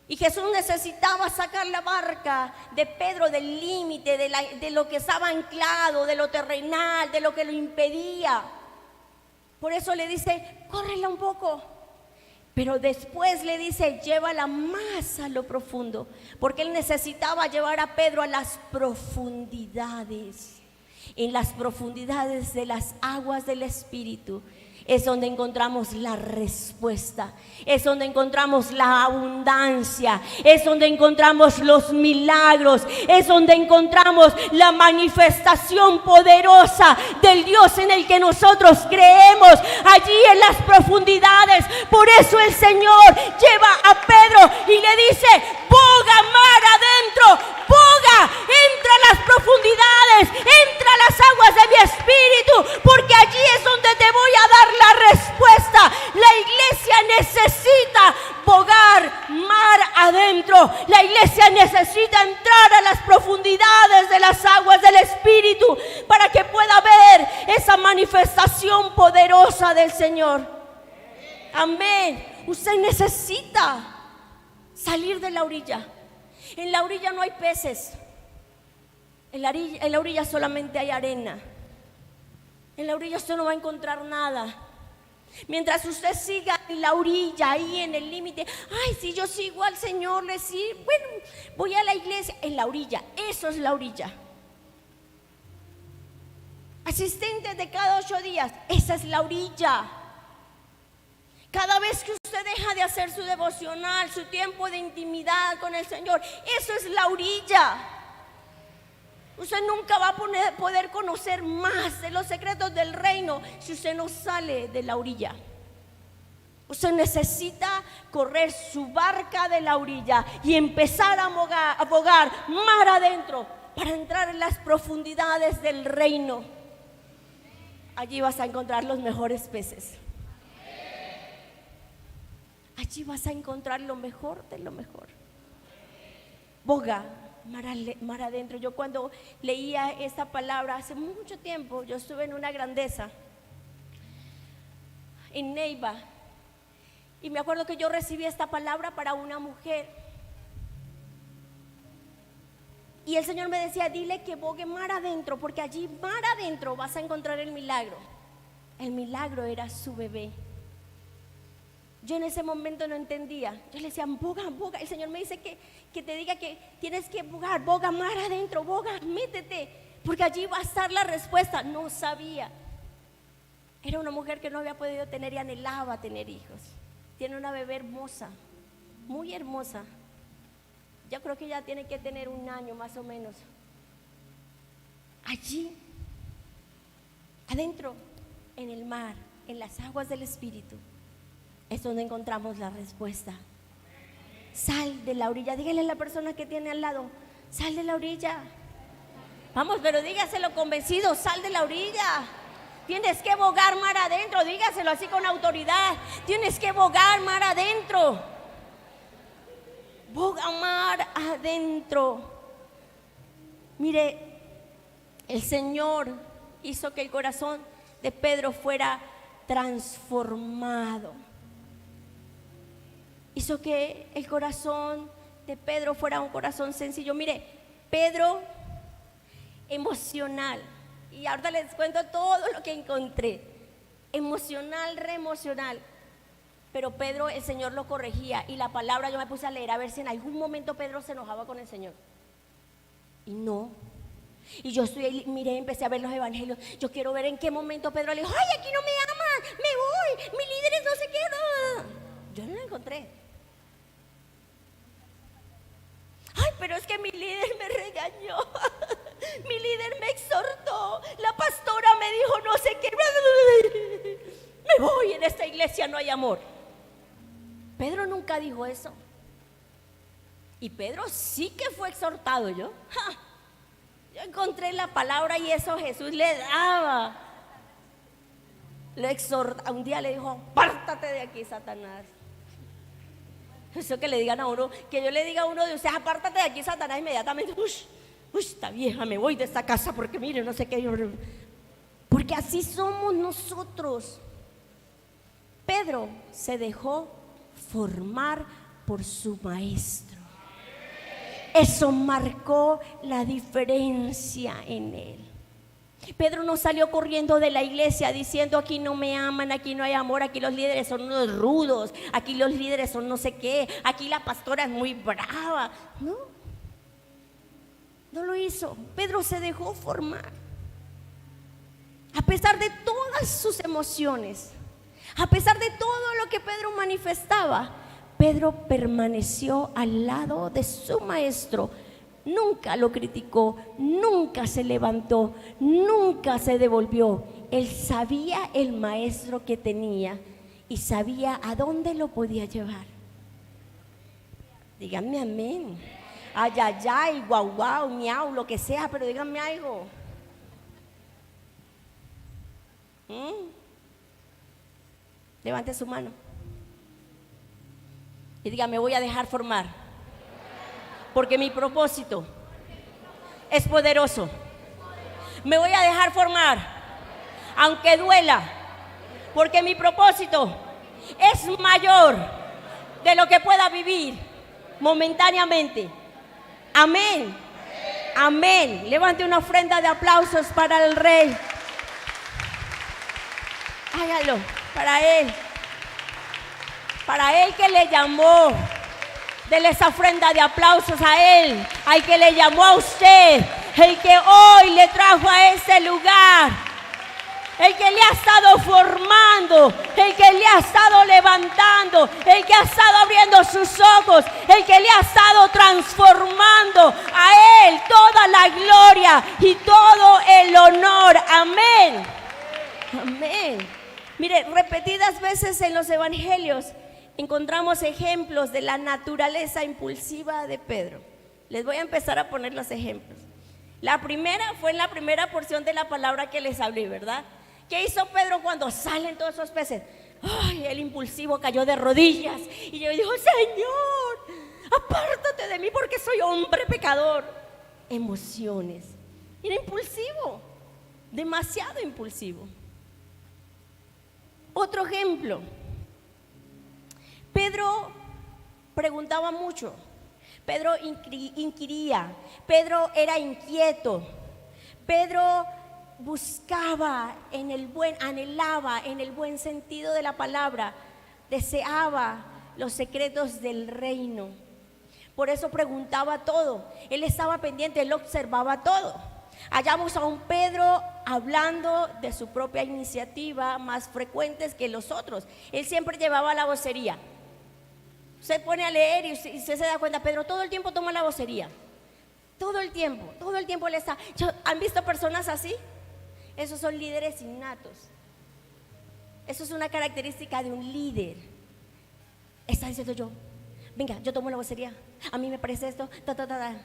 Y Jesús necesitaba sacar la barca de Pedro del límite, de lo que estaba anclado, de lo terrenal, de lo que lo impedía. Por eso le dice, córrela un poco. Pero después le dice, llévala más a lo profundo, porque él necesitaba llevar a Pedro a las profundidades. En las profundidades de las aguas del Espíritu es donde encontramos la respuesta, es donde encontramos la abundancia, es donde encontramos los milagros, es donde encontramos la manifestación poderosa del Dios en el que nosotros creemos, allí en las profundidades. Por eso el Señor lleva a Pedro y le dice, boga mar adentro, boga, entra a las profundidades, entra a las aguas de mi espíritu, porque allí es donde te voy a dar la respuesta. La iglesia necesita bogar mar adentro. La iglesia necesita entrar a las profundidades de las aguas del Espíritu para que pueda ver esa manifestación poderosa del Señor. Amén. Usted necesita salir de la orilla. En la orilla no hay peces. En la orilla solamente hay arena. En la orilla usted no va a encontrar nada. Mientras usted siga en la orilla, ahí en el límite, ay, si yo sigo al Señor, le sigo, bueno, voy a la iglesia. En la orilla, eso es la orilla. Asistentes de cada 8 días, esa es la orilla. Cada vez que usted deja de hacer su devocional, su tiempo de intimidad con el Señor, eso es la orilla. Usted nunca va a poder conocer más de los secretos del reino si usted no sale de la orilla. Usted necesita correr su barca de la orilla y empezar a bogar mar adentro para entrar en las profundidades del reino. Allí vas a encontrar los mejores peces. Allí vas a encontrar lo mejor de lo mejor. Boga mar adentro. Yo cuando leía esta palabra hace mucho tiempo, yo estuve en una grandeza en Neiva y me acuerdo que yo recibí esta palabra para una mujer y el Señor me decía, dile que bogue mar adentro, porque allí mar adentro vas a encontrar el milagro. El milagro era su bebé. Yo en ese momento no entendía. Yo le decía, boga. El Señor me dice que te diga que tienes que bogar, boga mar adentro, boga, métete, porque allí va a estar la respuesta. No sabía. Era una mujer que no había podido tener y anhelaba tener hijos. Tiene una bebé hermosa, muy hermosa. Yo creo que ya tiene que tener 1 año más o menos. Allí, adentro, en el mar, en las aguas del Espíritu, es donde encontramos la respuesta. Sal de la orilla. Dígale a la persona que tiene al lado, sal de la orilla. Vamos, pero dígaselo convencido, sal de la orilla. Tienes que bogar mar adentro, dígaselo así con autoridad. Tienes que bogar mar adentro. Boga mar adentro. Mire, el Señor hizo que el corazón de Pedro fuera transformado. Hizo que el corazón de Pedro fuera un corazón sencillo. Mire, Pedro emocional. Y ahorita les cuento todo lo que encontré. Emocional, reemocional. Pero Pedro, el Señor lo corregía. Y la palabra yo me puse a leer a ver si en algún momento Pedro se enojaba con el Señor. Y no. Y yo miré, empecé a ver los evangelios. Yo quiero ver en qué momento Pedro le dijo, ay, aquí no me aman, me voy, mi líder es no sé qué. Yo no lo encontré. Ay, pero es que mi líder me regañó. Mi líder me exhortó. La pastora me dijo no sé qué. Me voy, en esta iglesia no hay amor. Pedro nunca dijo eso. Y Pedro sí que fue exhortado. Yo encontré la palabra y eso Jesús le daba. Le exhortó. Un día le dijo, apártate de aquí, Satanás. Eso que le digan a uno, que yo le diga a uno de ustedes, apártate de aquí, Satanás, inmediatamente, esta vieja, me voy de esta casa porque mire, no sé qué. Porque así somos nosotros. Pedro se dejó formar por su maestro. Eso marcó la diferencia en él. Pedro no salió corriendo de la iglesia diciendo: aquí no me aman, aquí no hay amor, aquí los líderes son unos rudos, aquí los líderes son no sé qué, aquí la pastora es muy brava. No, no lo hizo. Pedro se dejó formar. A pesar de todas sus emociones, a pesar de todo lo que Pedro manifestaba, Pedro permaneció al lado de su maestro. Nunca lo criticó, nunca se levantó, nunca se devolvió. Él sabía el maestro que tenía y sabía a dónde lo podía llevar. Díganme amén. Ay, ay, ay, guau, guau, miau, lo que sea, pero díganme algo. Levante su mano y diga: me voy a dejar formar, porque mi propósito es poderoso. Me voy a dejar formar, aunque duela, porque mi propósito es mayor de lo que pueda vivir momentáneamente. Amén. Amén. Levante una ofrenda de aplausos para el Rey. Hágalo para Él que le llamó. Dele esa ofrenda de aplausos a Él, al que le llamó a usted, el que hoy le trajo a ese lugar, el que le ha estado formando, el que le ha estado levantando, el que ha estado abriendo sus ojos, el que le ha estado transformando. A Él toda la gloria y todo el honor. Amén. Amén. Mire, repetidas veces en los evangelios encontramos ejemplos de la naturaleza impulsiva de Pedro. Les voy a empezar a poner los ejemplos. La primera fue en la primera porción de la palabra que les hablé, ¿verdad? ¿Qué hizo Pedro cuando salen todos esos peces? Ay, el impulsivo cayó de rodillas y yo digo: Señor, apártate de mí porque soy hombre pecador. Emociones. Era impulsivo, demasiado impulsivo. Otro ejemplo. Pedro preguntaba mucho, Pedro inquiría, Pedro era inquieto, Pedro buscaba en el buen, anhelaba en el buen sentido de la palabra, deseaba los secretos del reino. Por eso preguntaba todo, él estaba pendiente, él observaba todo. Hallamos a un Pedro hablando de su propia iniciativa más frecuentes que los otros. Él siempre llevaba la vocería. Usted pone a leer y usted se da cuenta, Pedro todo el tiempo toma la vocería. Todo el tiempo le está. ¿Han visto personas así? Esos son líderes innatos. Eso es una característica de un líder. Está diciendo yo: venga, yo tomo la vocería, a mí me parece esto,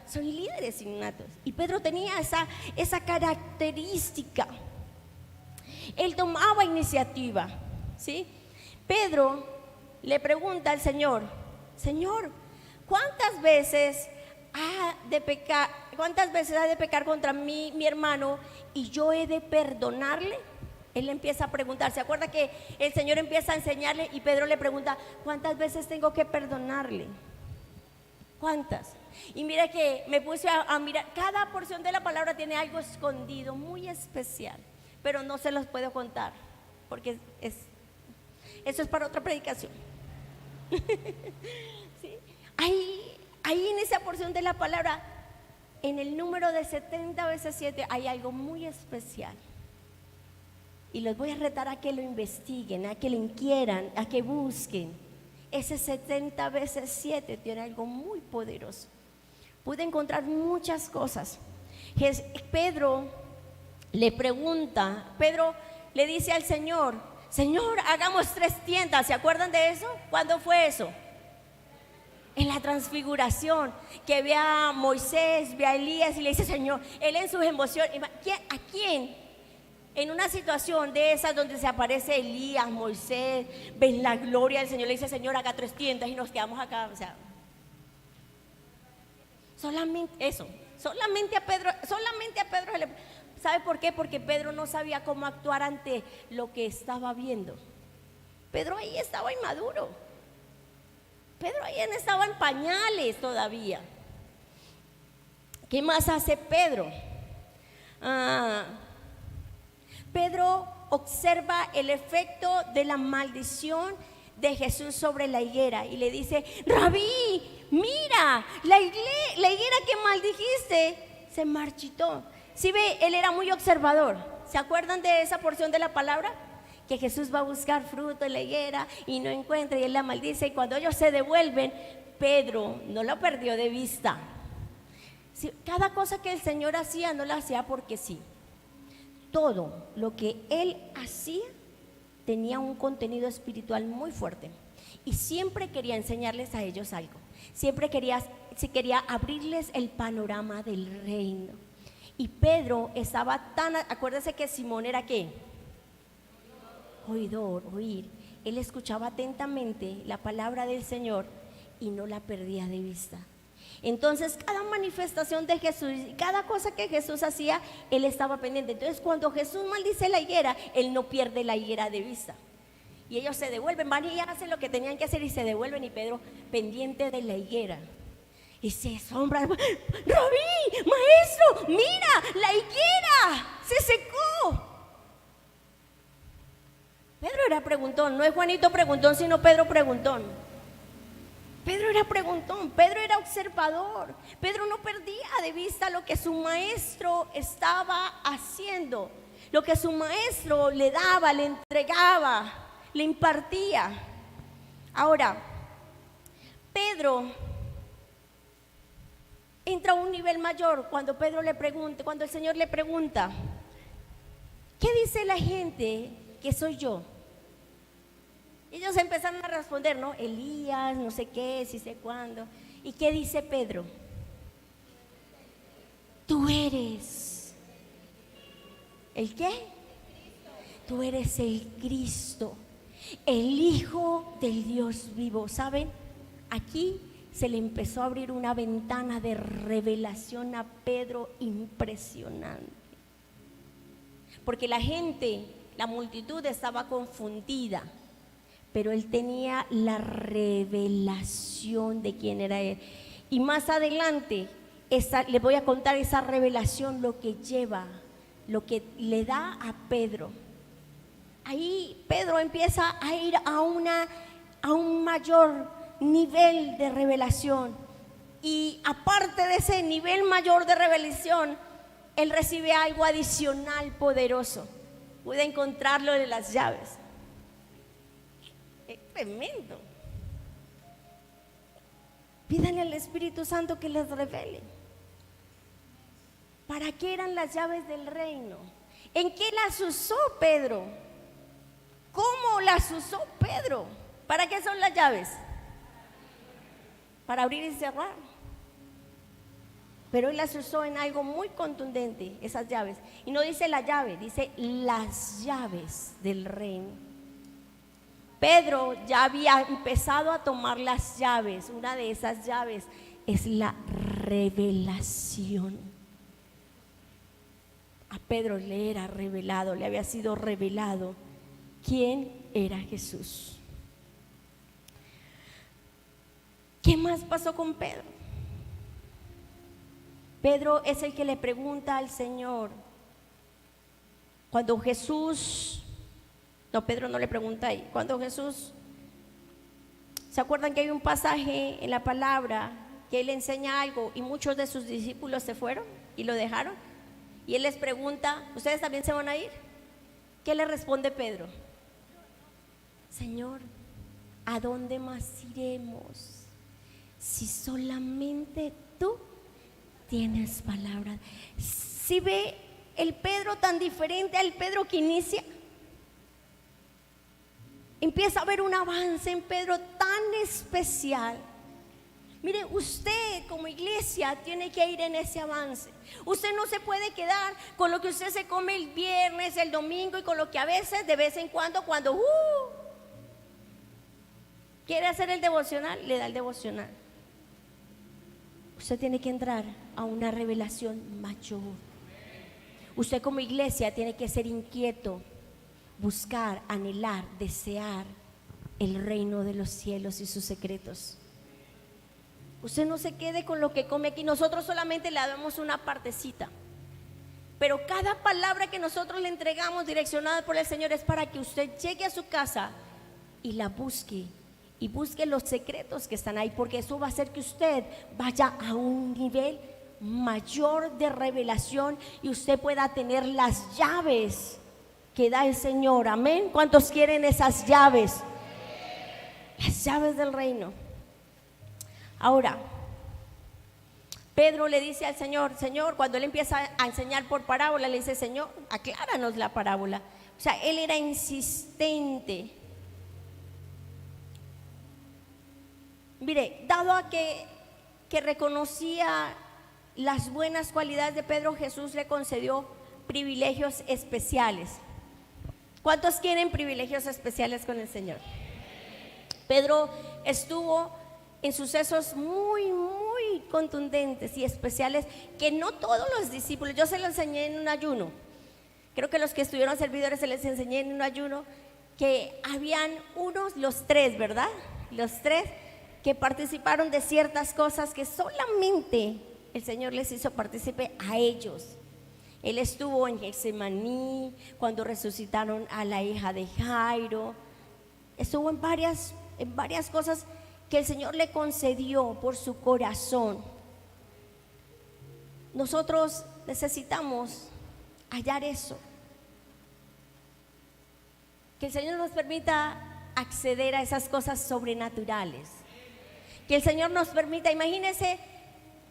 Son líderes innatos. Y Pedro tenía esa característica. Él tomaba iniciativa, ¿sí? Pedro le pregunta al Señor: Señor, ¿cuántas veces ha de pecar contra mí mi hermano y yo he de perdonarle? Él empieza a preguntar. ¿Se acuerda que el Señor empieza a enseñarle y Pedro le pregunta: ¿cuántas veces tengo que perdonarle? ¿Cuántas? Y mira que me puse a mirar. Cada porción de la palabra tiene algo escondido, muy especial, pero no se los puedo contar porque eso es para otra predicación. ¿Sí? Ahí en esa porción de la palabra, en el número de 70 veces 7, hay algo muy especial. Y los voy a retar a que lo investiguen, a que lo inquieran, a que busquen. Ese 70 veces 7 tiene algo muy poderoso. Pude encontrar muchas cosas. Pedro le pregunta, Pedro le dice al Señor: Señor, hagamos 3 tiendas. ¿Se acuerdan de eso? ¿Cuándo fue eso? En la transfiguración, que ve a Moisés, ve a Elías y le dice: Señor, él en sus emociones, ¿a quién? En una situación de esas donde se aparece Elías, Moisés, ven la gloria del Señor, le dice: Señor, haga 3 tiendas y nos quedamos acá. O sea, solamente a Pedro ¿sabe por qué? Porque Pedro no sabía cómo actuar ante lo que estaba viendo. Pedro ahí estaba inmaduro. Pedro ahí estaba en pañales todavía. ¿Qué más hace Pedro? Pedro observa el efecto de la maldición de Jesús sobre la higuera y le dice: Rabí, mira, la higuera que maldijiste se marchitó. ¿Sí ve? Él era muy observador. ¿Se acuerdan de esa porción de la palabra? Que Jesús va a buscar fruto en la higuera y no encuentra, y él la maldice, y cuando ellos se devuelven, Pedro no lo perdió de vista. Cada cosa que el Señor hacía no la hacía porque sí. Todo lo que él hacía tenía un contenido espiritual muy fuerte y siempre quería enseñarles a ellos algo. Siempre quería abrirles el panorama del reino. Y Pedro estaba tan, acuérdense que Simón era ¿qué? Oidor, oír. Él escuchaba atentamente la palabra del Señor y no la perdía de vista. Entonces cada manifestación de Jesús, cada cosa que Jesús hacía, él estaba pendiente. Entonces cuando Jesús maldice la higuera, él no pierde la higuera de vista. Y ellos se devuelven, van y hacen lo que tenían que hacer y se devuelven, y Pedro pendiente de la higuera. Y se asombra: Rabí, maestro, mira, la higuera se secó. Pedro era preguntón, no es Juanito preguntón, sino Pedro preguntón. Pedro era preguntón, Pedro era observador. Pedro no perdía de vista lo que su maestro estaba haciendo, lo que su maestro le daba, le entregaba, le impartía. Ahora, Pedro entra a un nivel mayor cuando cuando el Señor le pregunta: ¿qué dice la gente que soy yo? Ellos empezaron a responder, ¿no? Elías, no sé qué, sí sé cuándo. ¿Y qué dice Pedro? Tú eres. ¿El qué? Tú eres el Cristo, el Hijo del Dios vivo. ¿Saben? Aquí se le empezó a abrir una ventana de revelación a Pedro impresionante. Porque la gente, la multitud estaba confundida, pero él tenía la revelación de quién era él. Y más adelante les voy a contar esa revelación, lo que lleva, lo que le da a Pedro. Ahí Pedro empieza a ir a un mayor nivel de revelación. Y aparte de ese nivel mayor de revelación, él recibe algo adicional poderoso. Pude encontrarlo de las llaves. Es tremendo. Pídanle al Espíritu Santo que les revele. ¿Para qué eran las llaves del reino? ¿En qué las usó Pedro? ¿Cómo las usó Pedro? ¿Para qué son las llaves? Para abrir y cerrar. Pero él las usó en algo muy contundente, esas llaves. Y no dice la llave, dice las llaves del reino. Pedro ya había empezado a tomar las llaves. Una de esas llaves es la revelación. A Pedro le era revelado, le había sido revelado quién era Jesús. ¿Qué más pasó con Pedro? Pedro es el que le pregunta al Señor. Cuando Jesús... No, Pedro no le pregunta ahí. Cuando Jesús, ¿se acuerdan que hay un pasaje en la palabra que él enseña algo y muchos de sus discípulos se fueron y lo dejaron? Y él les pregunta: ¿ustedes también se van a ir? ¿Qué le responde Pedro? Señor, ¿a dónde más iremos si solamente tú tienes palabras? ¿Sí ve el Pedro tan diferente al Pedro que inicia? Empieza a haber un avance en Pedro tan especial. Mire, usted como iglesia tiene que ir en ese avance. Usted no se puede quedar con lo que usted se come el viernes, el domingo, y con lo que a veces, de vez en cuando quiere hacer el devocional, le da el devocional. Usted tiene que entrar a una revelación mayor. Usted como iglesia tiene que ser inquieto, buscar, anhelar, desear el reino de los cielos y sus secretos. Usted no se quede con lo que come aquí. Nosotros solamente le damos una partecita, pero cada palabra que nosotros le entregamos direccionada por el Señor es para que usted llegue a su casa y la busque, y busque los secretos que están ahí, porque eso va a hacer que usted vaya a un nivel mayor de revelación y usted pueda tener las llaves que da el Señor. Amén. ¿Cuántos quieren esas llaves? Las llaves del reino. Ahora, Pedro le dice al Señor, Señor, cuando él empieza a enseñar por parábola, le dice, Señor, acláranos la parábola. O sea, él era insistente. Mire, dado a que reconocía las buenas cualidades de Pedro, Jesús le concedió privilegios especiales. ¿Cuántos quieren privilegios especiales con el Señor? Pedro estuvo en sucesos muy contundentes y especiales que no todos los discípulos. Yo se lo enseñé en un ayuno. Creo que los que estuvieron servidores se les enseñé en un ayuno que habían los tres, ¿verdad? Los tres que participaron de ciertas cosas que solamente el Señor les hizo partícipe a ellos. Él estuvo en Getsemaní cuando resucitaron a la hija de Jairo. Estuvo en varias cosas que el Señor le concedió por su corazón. Nosotros necesitamos hallar eso, que el Señor nos permita acceder a esas cosas sobrenaturales, que el Señor nos permita, imagínense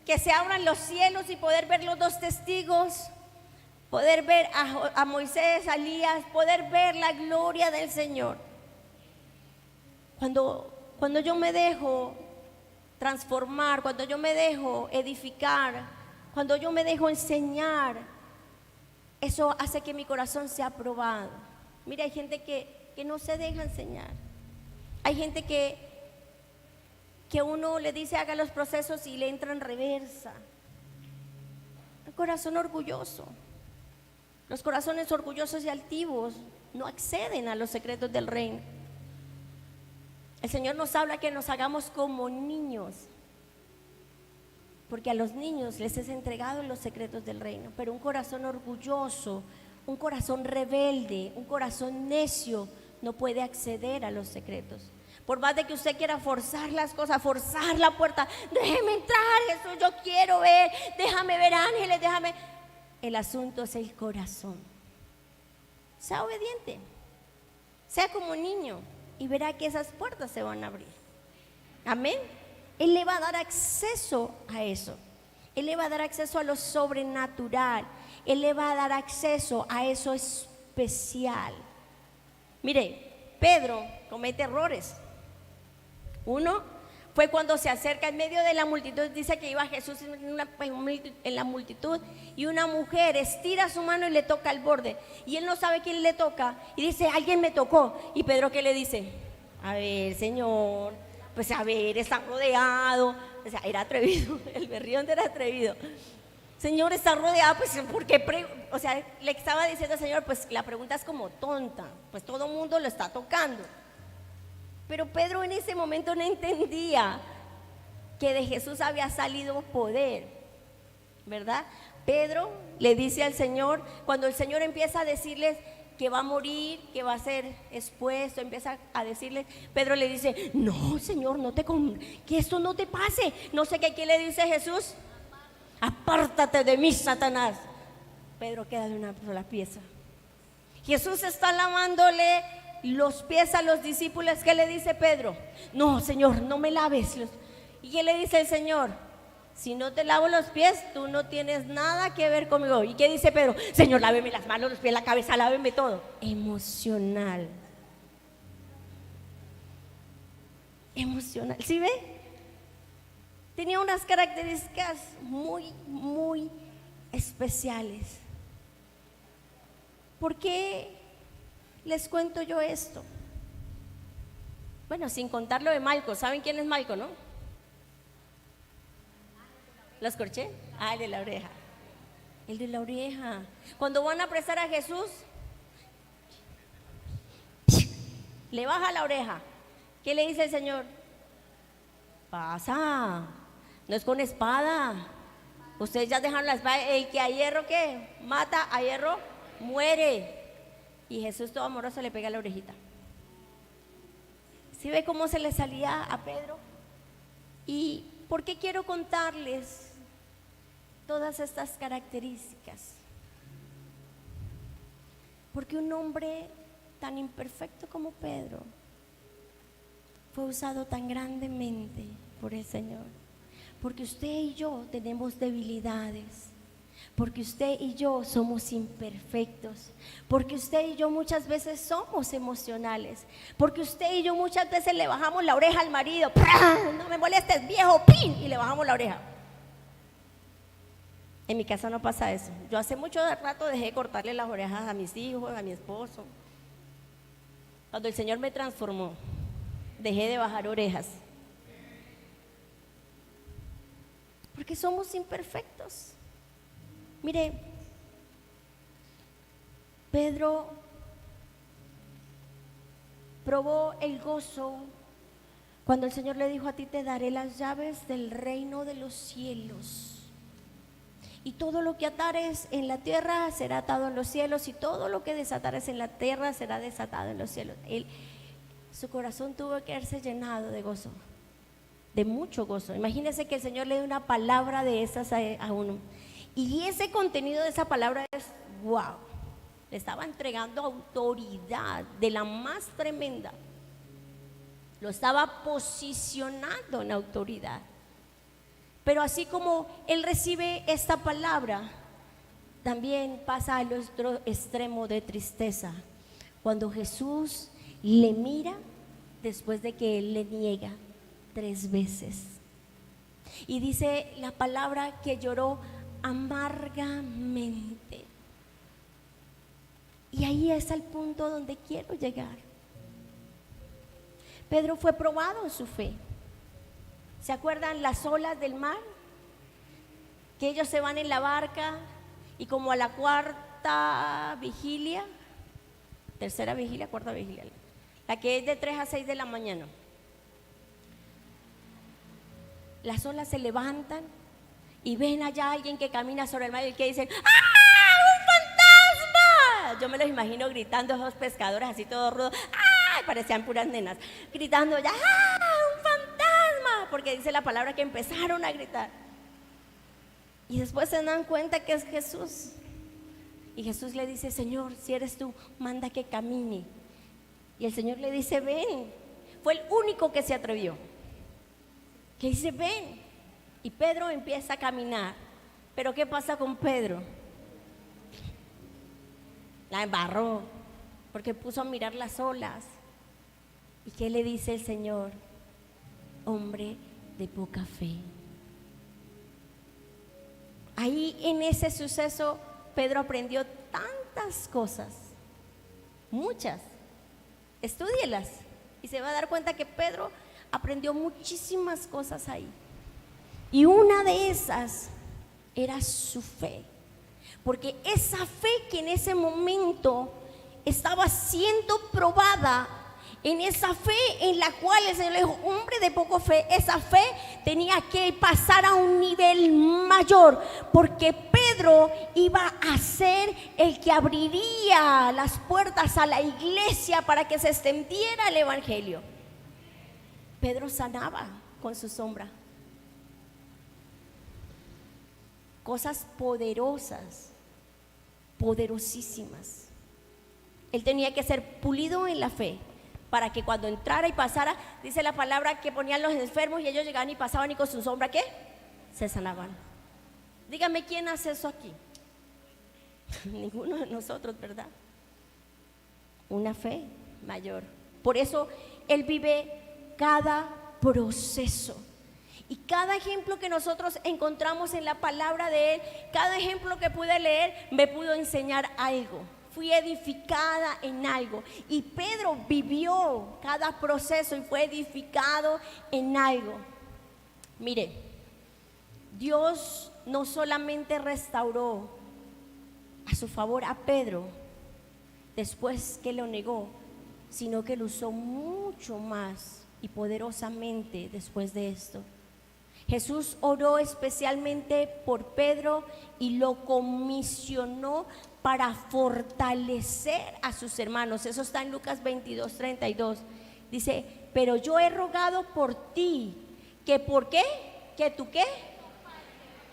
que se abran los cielos y poder ver los dos testigos, poder ver a Moisés, a Elías, poder ver la gloria del Señor. Cuando yo me dejo transformar, cuando yo me dejo edificar, cuando yo me dejo enseñar, eso hace que mi corazón sea probado. Mira, hay gente que no se deja enseñar. Hay gente que uno le dice haga los procesos y le entra en reversa. El corazón orgulloso. Los corazones orgullosos y altivos no acceden a los secretos del reino. El Señor nos habla que nos hagamos como niños, porque a los niños les es entregado los secretos del reino, pero un corazón orgulloso, un corazón rebelde, un corazón necio no puede acceder a los secretos. Por más de que usted quiera forzar las cosas, forzar la puerta, déjeme entrar, Jesús, yo quiero ver, déjame ver ángeles, déjame. El asunto es el corazón. Sea obediente, sea como niño, y verá que esas puertas se van a abrir. Amén. Él le va a dar acceso a eso. Él le va a dar acceso a lo sobrenatural. Él le va a dar acceso a eso especial. Mire, Pedro comete errores. Uno fue cuando se acerca en medio de la multitud. Dice que iba Jesús en la multitud y una mujer estira su mano y le toca el borde, y él no sabe quién le toca y dice, alguien me tocó. Y Pedro, ¿qué le dice? A ver, Señor, pues a ver, está rodeado. O sea, era atrevido, el berrión era atrevido. Señor, está rodeado, pues ¿por qué? O sea, le estaba diciendo al Señor, pues la pregunta es como tonta, pues todo el mundo lo está tocando. Pero Pedro en ese momento no entendía que de Jesús había salido poder, ¿verdad? Pedro le dice al Señor, cuando el Señor empieza a decirles que va a morir, que va a ser expuesto, empieza a decirle, Pedro le dice, no, Señor, que esto no te pase. No sé qué le dice Jesús, apártate de mí, Satanás. Pedro queda de una sola pieza. Jesús está lavándole los pies a los discípulos. ¿Qué le dice Pedro? No, Señor, no me laves. ¿Y qué le dice el Señor? Si no te lavo los pies, tú no tienes nada que ver conmigo. ¿Y qué dice Pedro? Señor, láveme las manos, los pies, la cabeza, láveme todo. Emocional. Emocional. ¿Sí ve? Tenía unas características muy especiales. ¿Por qué les cuento yo esto? Bueno, sin contar lo de Malco. ¿Saben quién es Malco, no? ¿Los corché? Ah, el de la oreja. El de la oreja. Cuando van a apresar a Jesús, le baja la oreja. ¿Qué le dice el Señor? Pasa, no es con espada. Ustedes ya dejaron la espada. El que a hierro, ¿qué? Mata, a hierro muere. Y Jesús todo amoroso le pega la orejita. ¿Sí ve cómo se le salía a Pedro? ¿Y por qué quiero contarles todas estas características? Porque un hombre tan imperfecto como Pedro fue usado tan grandemente por el Señor. Porque usted y yo tenemos debilidades. Porque usted y yo somos imperfectos. Porque usted y yo muchas veces somos emocionales. Porque usted y yo muchas veces le bajamos la oreja al marido. No me molestes, viejo, pin, y le bajamos la oreja. En mi casa no pasa eso. Yo hace mucho rato dejé de cortarle las orejas a mis hijos, a mi esposo. Cuando el Señor me transformó, dejé de bajar orejas. Porque somos imperfectos. Mire, Pedro probó el gozo cuando el Señor le dijo: a ti te daré las llaves del reino de los cielos. Y todo lo que atares en la tierra será atado en los cielos, y todo lo que desatares en la tierra será desatado en los cielos. Su corazón tuvo que haberse llenado de gozo, de mucho gozo. Imagínense que el Señor le dio una palabra de esas a uno. Y ese contenido de esa palabra es wow. Le estaba entregando autoridad de la más tremenda. Lo estaba posicionando en autoridad. Pero así como él recibe esta palabra, también pasa al otro extremo de tristeza. Cuando Jesús le mira después de que él le niega 3 veces. Y dice la palabra que lloró amargamente. Y ahí es el punto donde quiero llegar. Pedro fue probado en su fe. ¿Se acuerdan las olas del mar? Que ellos se van en la barca y como a la cuarta vigilia, tercera vigilia, cuarta vigilia, la que es de 3 a 6 de la mañana, las olas se levantan y ven allá a alguien que camina sobre el mar y que dicen: ¡ah, un fantasma! Yo me los imagino gritando, esos pescadores así todos rudos, ¡ah! Parecían puras nenas, gritando ya: ¡ah, un fantasma! Porque dice la palabra que empezaron a gritar. Y después se dan cuenta que es Jesús. Y Jesús le dice: Señor, si eres tú, manda que camine. Y el Señor le dice: ven. Fue el único que se atrevió, que dice: ven. Y Pedro empieza a caminar. Pero ¿qué pasa con Pedro? La embarró, porque puso a mirar las olas. ¿Y qué le dice el Señor? Hombre de poca fe. Ahí en ese suceso Pedro aprendió tantas cosas, muchas. Estúdielas y se va a dar cuenta que Pedro aprendió muchísimas cosas ahí. Y una de esas era su fe, porque esa fe que en ese momento estaba siendo probada, en esa fe en la cual el Señor le dijo: hombre de poco fe, esa fe tenía que pasar a un nivel mayor, porque Pedro iba a ser el que abriría las puertas a la iglesia para que se extendiera el evangelio. Pedro sanaba con su sombra. Cosas poderosas, poderosísimas. Él tenía que ser pulido en la fe para que cuando entrara y pasara, dice la palabra que ponían los enfermos y ellos llegaban y pasaban y con su sombra, ¿qué? Se sanaban. Dígame, ¿quién hace eso aquí? Ninguno de nosotros, ¿verdad? Una fe mayor. Por eso Él vive cada proceso. Y cada ejemplo que nosotros encontramos en la palabra de Él, cada ejemplo que pude leer, me pudo enseñar algo. Fui edificada en algo. Y Pedro vivió cada proceso y fue edificado en algo. Mire, Dios no solamente restauró a su favor a Pedro después que lo negó, sino que lo usó mucho más y poderosamente después de esto. Jesús oró especialmente por Pedro y lo comisionó para fortalecer a sus hermanos. Eso está en Lucas 22:32. Dice, pero yo he rogado por ti, que ¿por qué? ¿Que tú qué?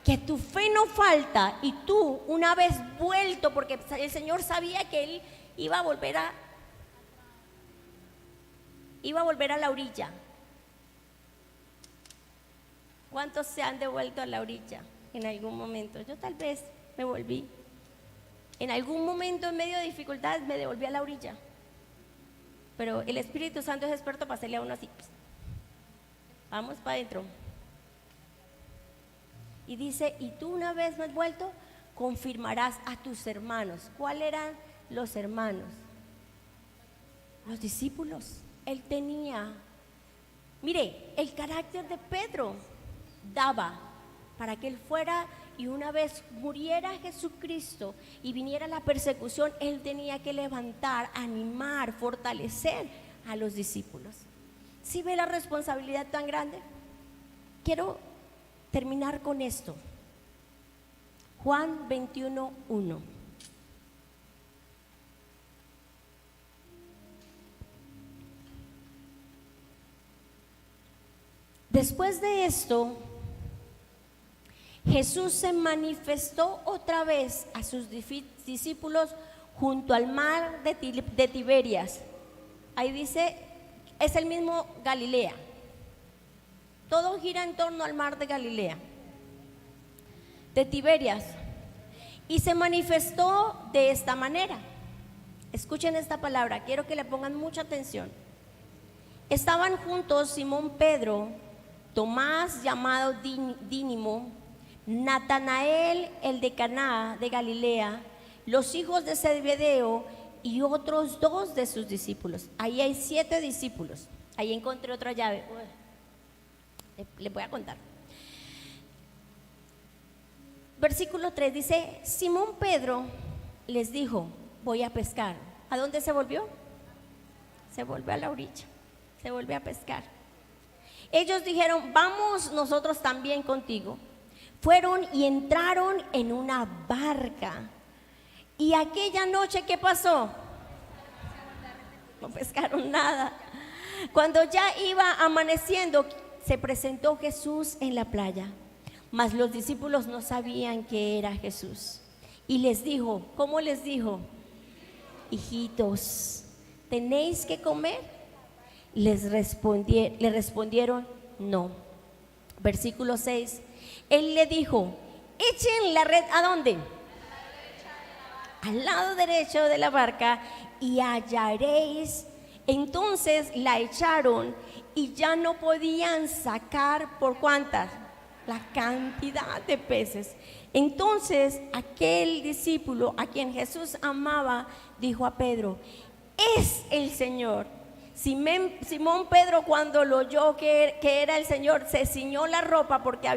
Que tu fe no falta, y tú una vez vuelto, porque el Señor sabía que Él iba a volver a la orilla. ¿Cuántos se han devuelto a la orilla en algún momento? Yo tal vez me volví. En algún momento en medio de dificultades me devolví a la orilla. Pero el Espíritu Santo es experto para hacerle a uno así. Vamos para adentro. Y dice, y tú una vez más vuelto, confirmarás a tus hermanos. ¿Cuáles eran los hermanos? Los discípulos. Él tenía, mire, el carácter de Pedro daba para que él fuera y una vez muriera Jesucristo y viniera la persecución, él tenía que levantar, animar, fortalecer a los discípulos. ¿Sí ve la responsabilidad tan grande? Quiero terminar con esto. Juan 21:1. Después de esto, Jesús se manifestó otra vez a sus discípulos junto al mar de Tiberias. Ahí dice, es el mismo Galilea. Todo gira en torno al mar de Galilea, de Tiberias. Y se manifestó de esta manera. Escuchen esta palabra, quiero que le pongan mucha atención. Estaban juntos Simón Pedro, Tomás llamado Dídimo, Natanael el de Caná de Galilea, los hijos de Zebedeo y otros 2 de sus discípulos. Ahí hay 7 discípulos. Ahí encontré otra llave. Les voy a contar. Versículo 3 dice, Simón Pedro les dijo, voy a pescar. ¿A dónde se volvió? Se volvió a la orilla, se volvió a pescar. Ellos dijeron, vamos nosotros también contigo. Fueron y entraron en una barca. Y aquella noche, ¿qué pasó? No pescaron nada. Cuando ya iba amaneciendo, se presentó Jesús en la playa, mas los discípulos no sabían que era Jesús. Y les dijo, ¿cómo les dijo? Hijitos, ¿tenéis que comer? Le respondieron, no. Versículo 6, Él le dijo, echen la red, ¿a dónde? Al lado derecho de la barca y hallaréis. Entonces la echaron y ya no podían sacar, ¿por cuántas? La cantidad de peces. Entonces aquel discípulo a quien Jesús amaba dijo a Pedro, es el Señor. Simón Pedro, cuando lo oyó que era el Señor, se ciñó la ropa porque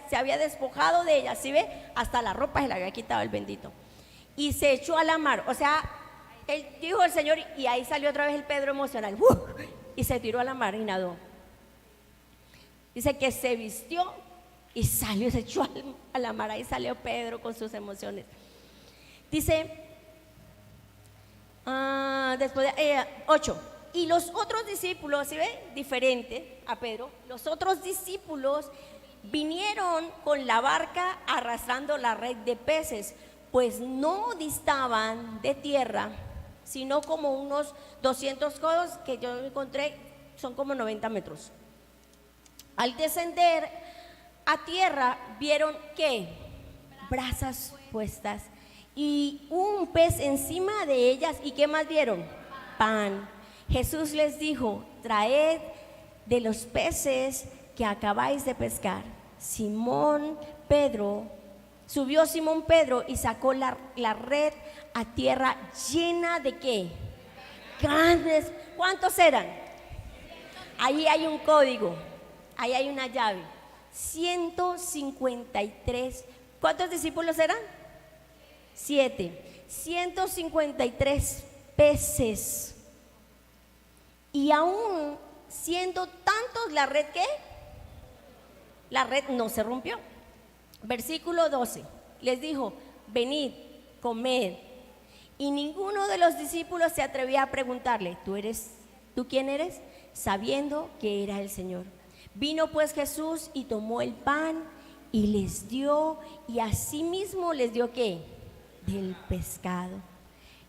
se había despojado de ella. ¿Sí ve? Hasta la ropa se la había quitado el bendito. Y se echó a la mar. O sea, él dijo el Señor y ahí salió otra vez el Pedro emocional. Y se tiró a la mar y nadó. Dice que se vistió y salió, se echó a la mar. Ahí salió Pedro con sus emociones. Dice, después de 8. Y los otros discípulos, ¿sí ve? Diferente a Pedro. Los otros discípulos vinieron con la barca arrastrando la red de peces, pues no distaban de tierra, sino como unos 200 codos, que yo encontré, son como 90 metros. Al descender a tierra, vieron que brasas puestas y un pez encima de ellas. ¿Y qué más vieron? Pan. Jesús les dijo, traed de los peces que acabáis de pescar. Subió Simón Pedro y sacó la red a tierra llena de ¿qué? Grandes. ¿Cuántos eran? Ahí hay un código, ahí hay una llave. 153. ¿Cuántos discípulos eran? 7. 153 peces. Y aún siendo tantos, la red, ¿qué? La red no se rompió. Versículo 12, les dijo, venid, comed. Y ninguno de los discípulos se atrevía a preguntarle, ¿tú quién eres? Sabiendo que era el Señor. Vino pues Jesús y tomó el pan y les dio, y asimismo les dio ¿qué? Del pescado.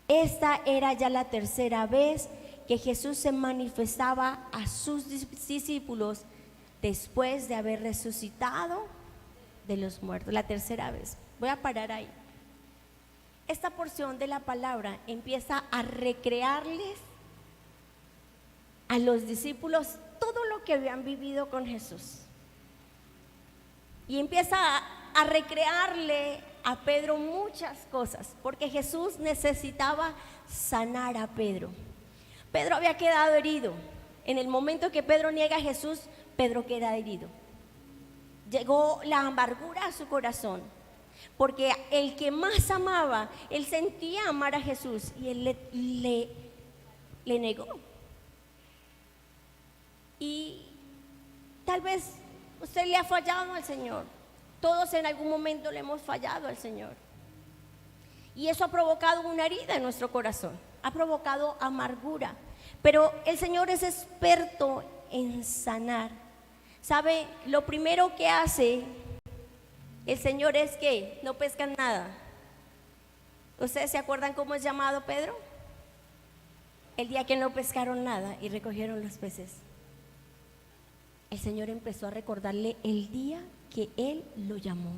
Esta era ya la tercera vez que Jesús se manifestaba a sus discípulos después de haber resucitado de los muertos. La tercera vez. Voy a parar ahí. Esta porción de la palabra empieza a recrearles a los discípulos todo lo que habían vivido con Jesús. Y empieza a recrearle a Pedro muchas cosas, porque Jesús necesitaba sanar a Pedro. Pedro había quedado herido. En el momento que Pedro niega a Jesús, Pedro queda herido. Llegó la amargura a su corazón, porque el que más amaba, él sentía amar a Jesús y él le negó. Y tal vez usted le ha fallado al Señor. Todos en algún momento le hemos fallado al Señor. Y eso ha provocado una herida en nuestro corazón, ha provocado amargura. Pero el Señor es experto en sanar. ¿Sabe? Lo primero que hace el Señor es que no pescan nada. ¿Ustedes se acuerdan cómo es llamado Pedro? El día que no pescaron nada y recogieron los peces. El Señor empezó a recordarle el día que Él lo llamó.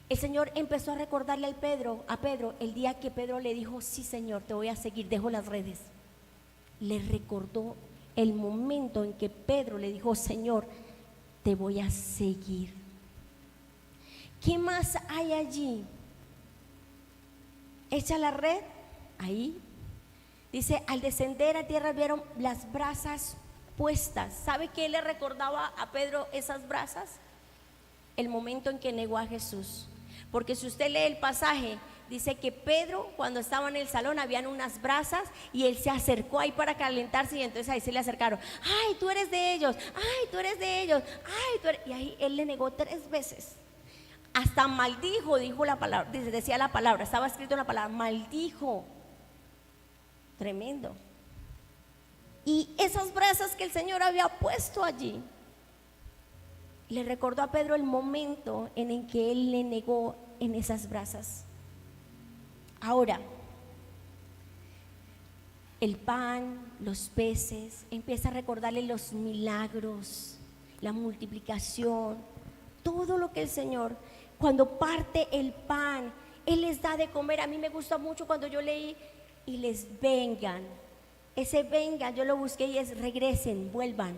El Señor empezó a recordarle a Pedro el día que Pedro le dijo, sí Señor, te voy a seguir, dejo las redes. Le recordó el momento en que Pedro le dijo, Señor, te voy a seguir. ¿Qué más hay allí? Echa la red, ahí. Dice, al descender a tierra vieron las brasas puestas. ¿Sabe qué le recordaba a Pedro esas brasas? El momento en que negó a Jesús. Porque si usted lee el pasaje, dice que Pedro, cuando estaba en el salón, habían unas brasas y él se acercó ahí para calentarse, y entonces ahí se le acercaron. Ay, tú eres de ellos, ay, tú eres de ellos, ay, tú eres... Y ahí él le negó 3 veces. Hasta maldijo, dijo la palabra, decía la palabra, estaba escrito en la palabra, maldijo. Tremendo. Y esas brasas que el Señor había puesto allí, le recordó a Pedro el momento en el que él le negó en esas brasas. Ahora, el pan, los peces, empieza a recordarle los milagros, la multiplicación, todo lo que el Señor, cuando parte el pan, Él les da de comer. A mí me gusta mucho cuando yo leí, y les vengan. Ese vengan, yo lo busqué y es regresen, vuelvan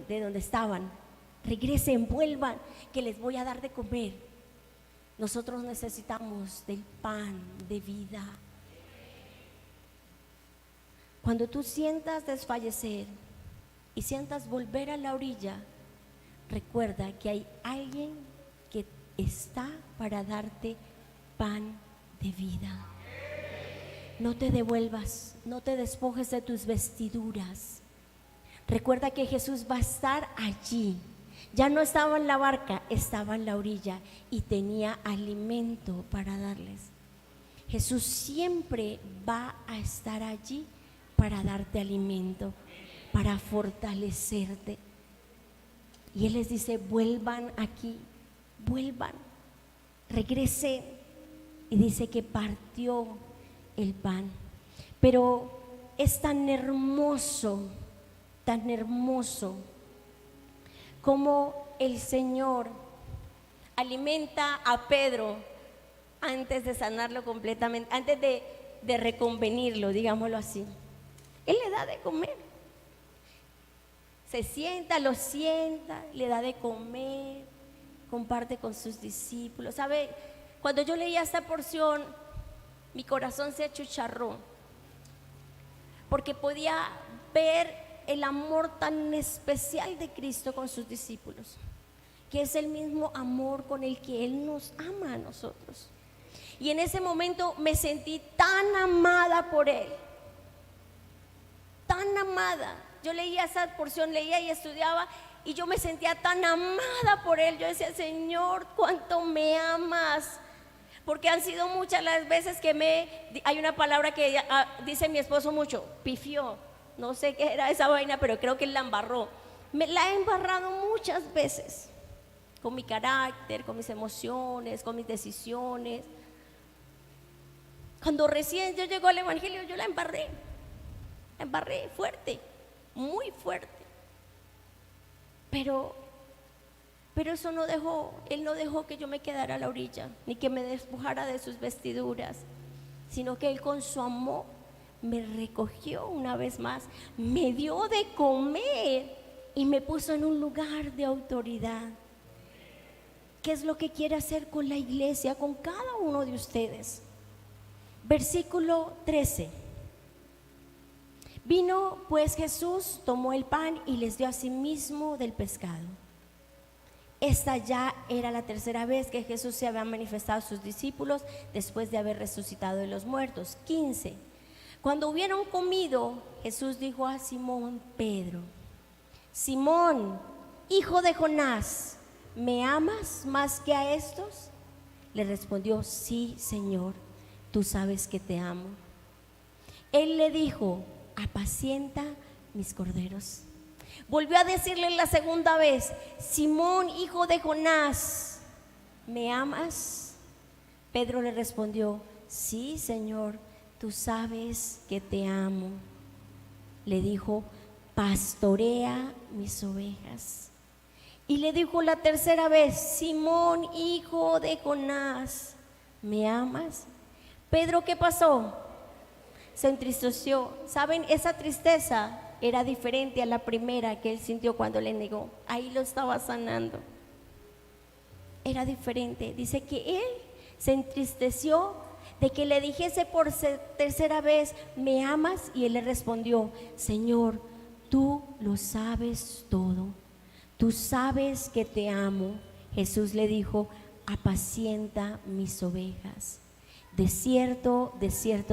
de donde estaban, regresen, vuelvan, que les voy a dar de comer. Nosotros necesitamos del pan de vida. Cuando tú sientas desfallecer y sientas volver a la orilla, recuerda que hay alguien que está para darte pan de vida. No te devuelvas, no te despojes de tus vestiduras. Recuerda que Jesús va a estar allí. Ya no estaba en la barca, estaba en la orilla y tenía alimento para darles. Jesús siempre va a estar allí para darte alimento, para fortalecerte. Y Él les dice, vuelvan aquí, vuelvan, regresen. Y dice que partió el pan. Pero es tan hermoso como el Señor alimenta a Pedro antes de sanarlo completamente, antes de reconvenirlo, digámoslo así. Él le da de comer. Se sienta, lo sienta, le da de comer, comparte con sus discípulos. ¿Sabe? Cuando yo leía esta porción, mi corazón se achicharró, porque podía ver el amor tan especial de Cristo con sus discípulos, que es el mismo amor con el que Él nos ama a nosotros. Y en ese momento me sentí tan amada por Él, tan amada. Yo leía esa porción, leía y estudiaba, y yo me sentía tan amada por él. Yo decía, Señor, cuánto me amas. Porque han sido muchas las veces que hay una palabra que dice mi esposo mucho, pifió. No sé qué era esa vaina, pero creo que él la embarró. Me la he embarrado muchas veces, con mi carácter, con mis emociones, con mis decisiones. Cuando recién yo llego al evangelio, yo la embarré fuerte, muy fuerte. Pero eso no dejó, él no dejó que yo me quedara a la orilla, ni que me despojara de sus vestiduras, sino que él con su amor me recogió una vez más, me dio de comer y me puso en un lugar de autoridad. ¿Qué es lo que quiere hacer con la iglesia, con cada uno de ustedes? Versículo 13. Vino pues Jesús, tomó el pan y les dio a sí mismo del pescado. Esta ya era la tercera vez que Jesús se había manifestado a sus discípulos después de haber resucitado de los muertos. 15. Cuando hubieron comido, Jesús dijo a Simón Pedro: Simón, hijo de Jonás, ¿me amas más que a estos? Le respondió: sí, Señor, tú sabes que te amo. Él le dijo: apacienta mis corderos. Volvió a decirle la segunda vez: Simón, hijo de Jonás, ¿me amas? Pedro le respondió: sí, Señor, tú sabes que te amo. Le dijo: pastorea mis ovejas. Y le dijo la tercera vez: Simón, hijo de Jonás, ¿me amas? Pedro, ¿qué pasó? Se entristeció. ¿Saben? Esa tristeza era diferente a la primera que él sintió cuando le negó. Ahí lo estaba sanando. Era diferente. Dice que él se entristeció de que le dijese por tercera vez: ¿me amas? Y él le respondió: Señor, tú lo sabes todo. Tú sabes que te amo. Jesús le dijo: apacienta mis ovejas. De cierto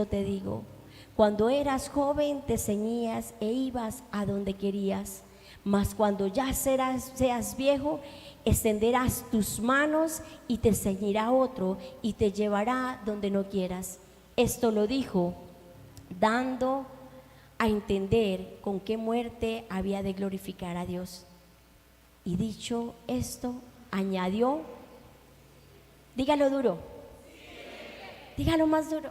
te digo, cuando eras joven te ceñías e ibas a donde querías, mas cuando ya seas viejo, extenderás tus manos y te ceñirá otro y te llevará donde no quieras. Esto lo dijo dando a entender con qué muerte había de glorificar a Dios. Y dicho esto, añadió, dígalo duro, dígalo más duro.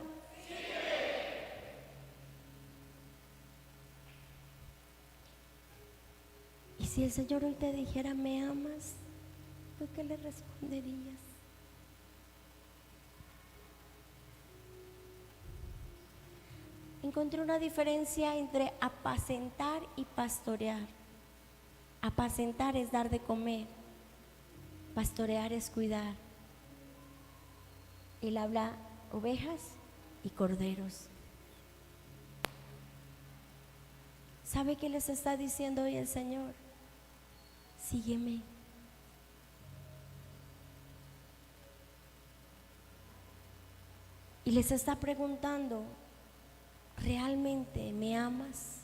Y si el Señor hoy te dijera: ¿me amas?, ¿tú qué le responderías? Encontré una diferencia entre apacentar y pastorear. Apacentar es dar de comer, pastorear es cuidar. Él habla ovejas y corderos. ¿Sabe qué les está diciendo hoy el Señor? Sígueme. Y les está preguntando: ¿realmente me amas?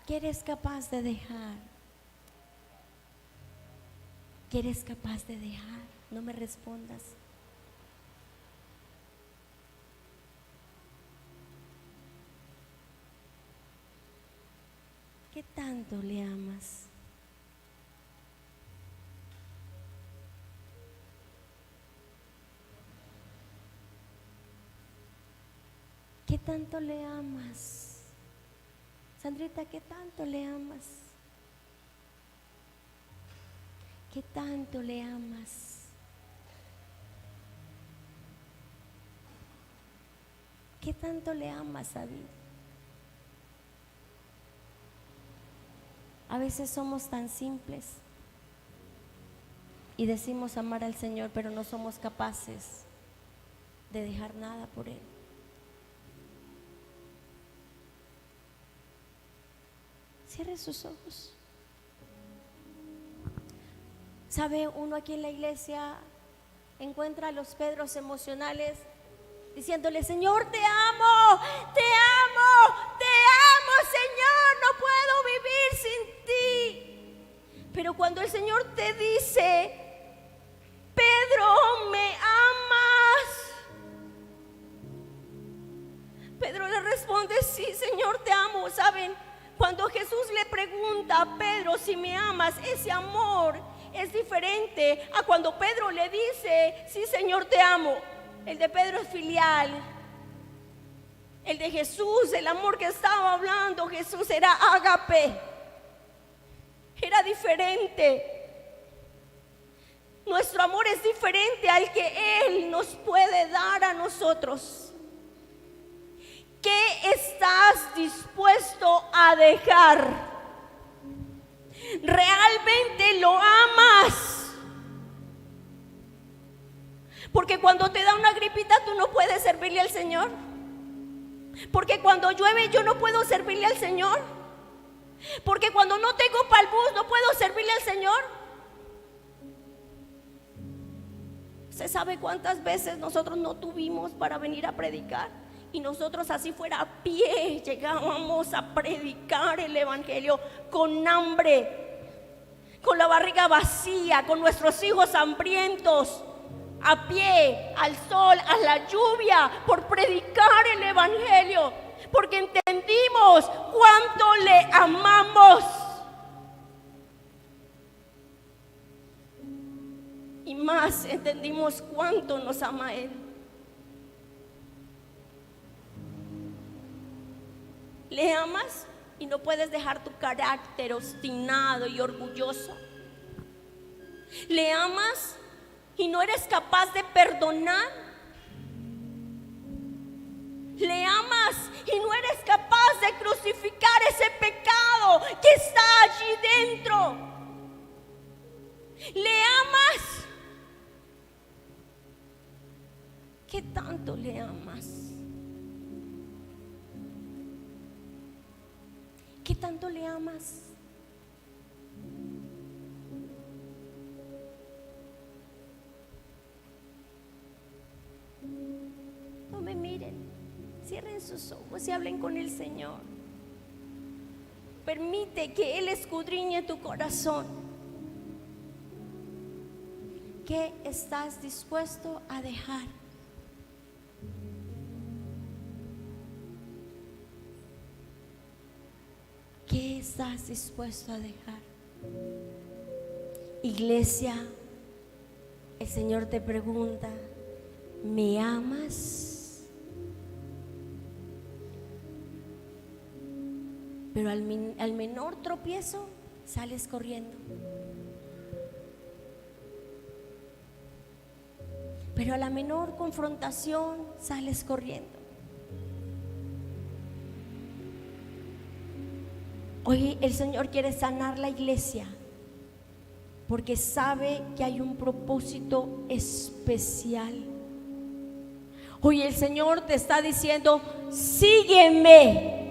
¿Qué eres capaz de dejar? ¿Qué eres capaz de dejar? No me respondas. ¿Qué tanto le amas? ¿Qué tanto le amas? Sandrita, ¿qué tanto le amas? ¿Qué tanto le amas? ¿Qué tanto le amas, David? A veces somos tan simples y decimos amar al Señor, pero no somos capaces de dejar nada por Él. Cierre sus ojos. ¿Sabe? Uno aquí en la iglesia encuentra a los Pedros emocionales diciéndole: Señor, te amo, el Señor te dice: Pedro, ¿me amas? Pedro le responde: sí, Señor, te amo. ¿Saben? Cuando Jesús le pregunta a Pedro si me amas, ese amor es diferente a cuando Pedro le dice: sí, Señor, te amo. El de Pedro es filial. El de Jesús, el amor que estaba hablando Jesús, era ágape. Era diferente. Nuestro amor es diferente al que Él nos puede dar a nosotros. ¿Qué estás dispuesto a dejar? ¿Realmente lo amas? Porque cuando te da una gripita tú no puedes servirle al Señor. Porque cuando llueve yo no puedo servirle al Señor. Porque cuando no tengo para el bus no puedo servirle al Señor. ¿Usted sabe cuántas veces nosotros no tuvimos para venir a predicar? Y nosotros, así fuera a pie, llegábamos a predicar el evangelio con hambre, con la barriga vacía, con nuestros hijos hambrientos, a pie, al sol, a la lluvia, por predicar el evangelio, porque entendimos cuánto le amamos. Y más entendimos cuánto nos ama Él. ¿Le amas y no puedes dejar tu carácter obstinado y orgulloso? ¿Le amas y no eres capaz de perdonar? ¿Le amas y no eres capaz de crucificar ese pecado que está allí dentro? ¿Le amas? ¿Qué tanto le amas? ¿Qué tanto le amas? No me miren, cierren sus ojos y hablen con el Señor. Permite que Él escudriñe tu corazón. ¿Qué estás dispuesto a dejar? ¿Qué estás dispuesto a dejar? Iglesia, el Señor te pregunta: ¿me amas? Pero al menor tropiezo sales corriendo. Pero a la menor confrontación sales corriendo. Hoy el Señor quiere sanar la iglesia porque sabe que hay un propósito especial. Hoy el Señor te está diciendo: sígueme.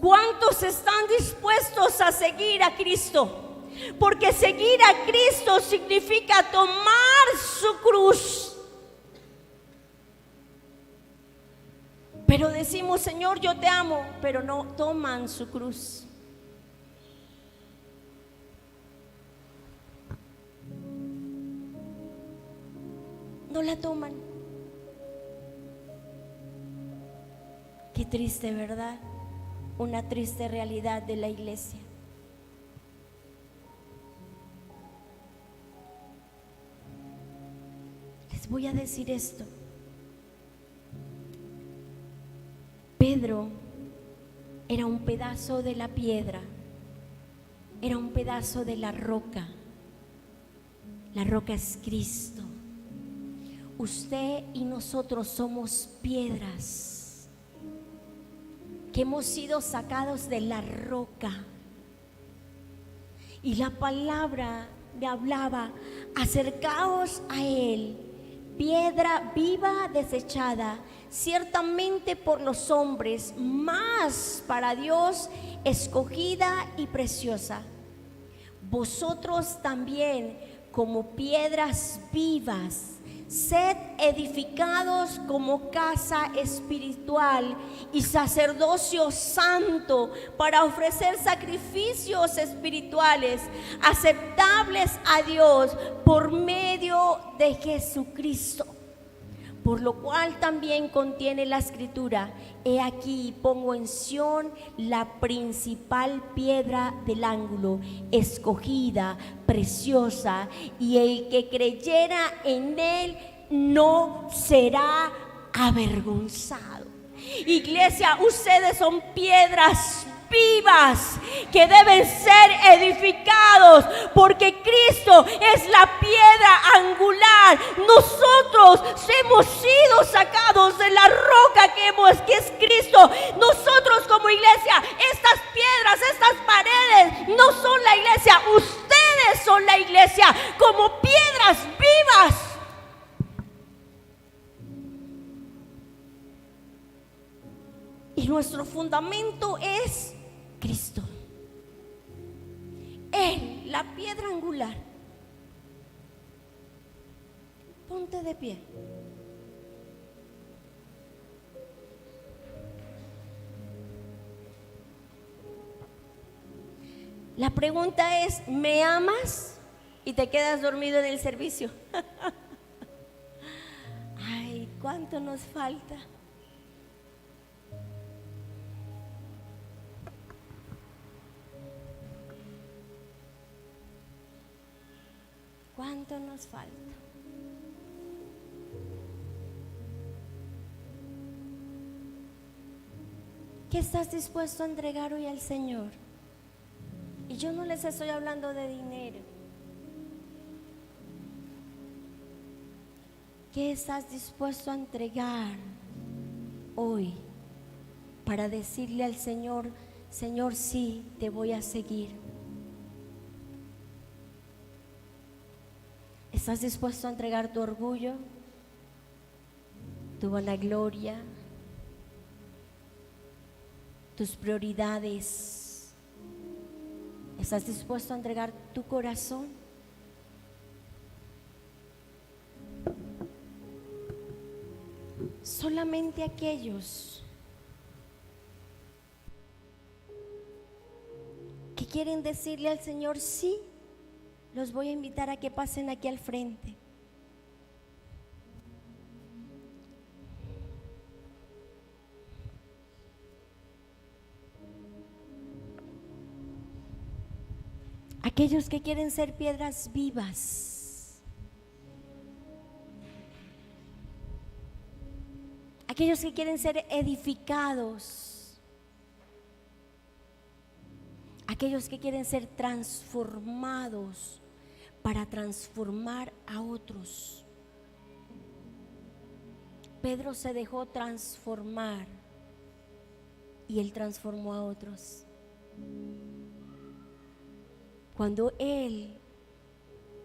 ¿Cuántos están dispuestos a seguir a Cristo? Porque seguir a Cristo significa tomar su cruz. Pero decimos: Señor, yo te amo, pero no toman su cruz. No la toman. Qué triste, ¿verdad? Una triste realidad de la iglesia. Les voy a decir esto. Pedro era un pedazo de la piedra, era un pedazo de la roca. La roca es Cristo. Usted y nosotros somos piedras que hemos sido sacados de la roca. Y la palabra me hablaba: acercaos a Él, piedra viva desechada, ciertamente por los hombres, mas para Dios escogida y preciosa. Vosotros también, como piedras vivas, Sed edificados como casa espiritual y sacerdocio santo para ofrecer sacrificios espirituales aceptables a Dios por medio de Jesucristo. Por lo cual también contiene la escritura: he aquí pongo en Sión la principal piedra del ángulo, escogida, preciosa, y el que creyera en él no será avergonzado. Iglesia, ustedes son piedras vivas que deben ser edificados, porque Cristo es la piedra angular. Nosotros hemos sido sacados de la roca que es Cristo. Nosotros como iglesia, estas piedras, estas paredes no son la iglesia, ustedes son la iglesia como piedras vivas. Y nuestro fundamento es Cristo. Él, la piedra angular. Ponte de pie. La pregunta es: ¿me amas? Y te quedas dormido en el servicio. Ay, ¿cuánto nos falta? ¿Cuánto nos falta? ¿Qué estás dispuesto a entregar hoy al Señor? Y yo no les estoy hablando de dinero. ¿Qué estás dispuesto a entregar hoy para decirle al Señor: Señor, sí, te voy a seguir? ¿Estás dispuesto a entregar tu orgullo, tu vanagloria, tus prioridades? ¿Estás dispuesto a entregar tu corazón? Solamente aquellos que quieren decirle al Señor sí, los voy a invitar a que pasen aquí al frente. Aquellos que quieren ser piedras vivas. Aquellos que quieren ser edificados. Aquellos que quieren ser transformados para transformar a otros. Pedro se dejó transformar y él transformó a otros. Cuando él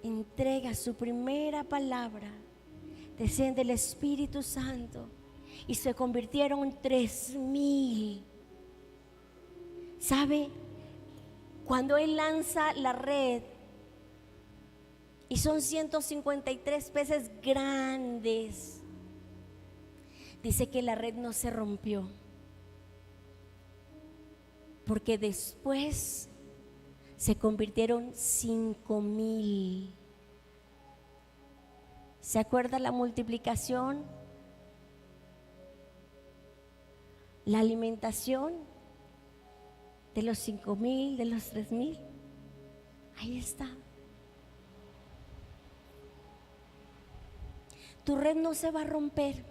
entrega su primera palabra, desciende el Espíritu Santo y se convirtieron 3,000. ¿Sabe? Cuando él lanza la red y son 153 peces grandes, dice que la red no se rompió, porque después se convirtieron 5,000. ¿Se acuerda la multiplicación? La alimentación de los 5,000, de los 3,000. Ahí está. Tu red no se va a romper.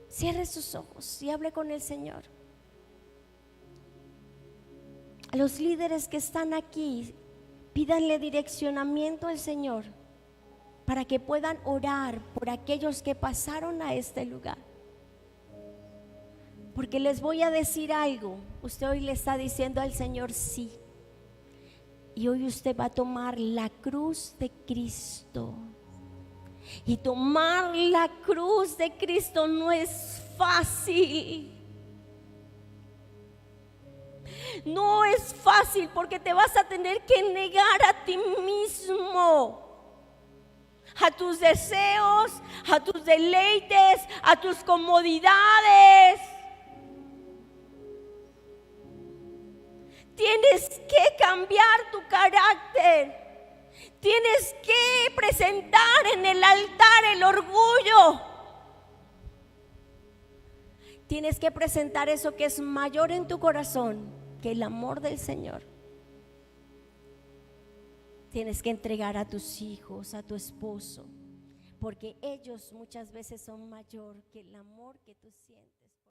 Cierre sus ojos y hable con el Señor. A los líderes que están aquí, pídanle direccionamiento al Señor para que puedan orar por aquellos que pasaron a este lugar. Porque les voy a decir algo. Usted hoy le está diciendo al Señor sí. Y hoy usted va a tomar la cruz de Cristo. Y tomar la cruz de Cristo no es fácil. No es fácil, porque te vas a tener que negar a ti mismo. a tus deseos, a tus deleites, a tus comodidades. Tienes que cambiar tu carácter. Tienes que presentar en el altar el orgullo. Tienes que presentar eso que es mayor en tu corazón que el amor del Señor. Tienes que entregar a tus hijos, a tu esposo, porque ellos muchas veces son mayor que el amor que tú sientes.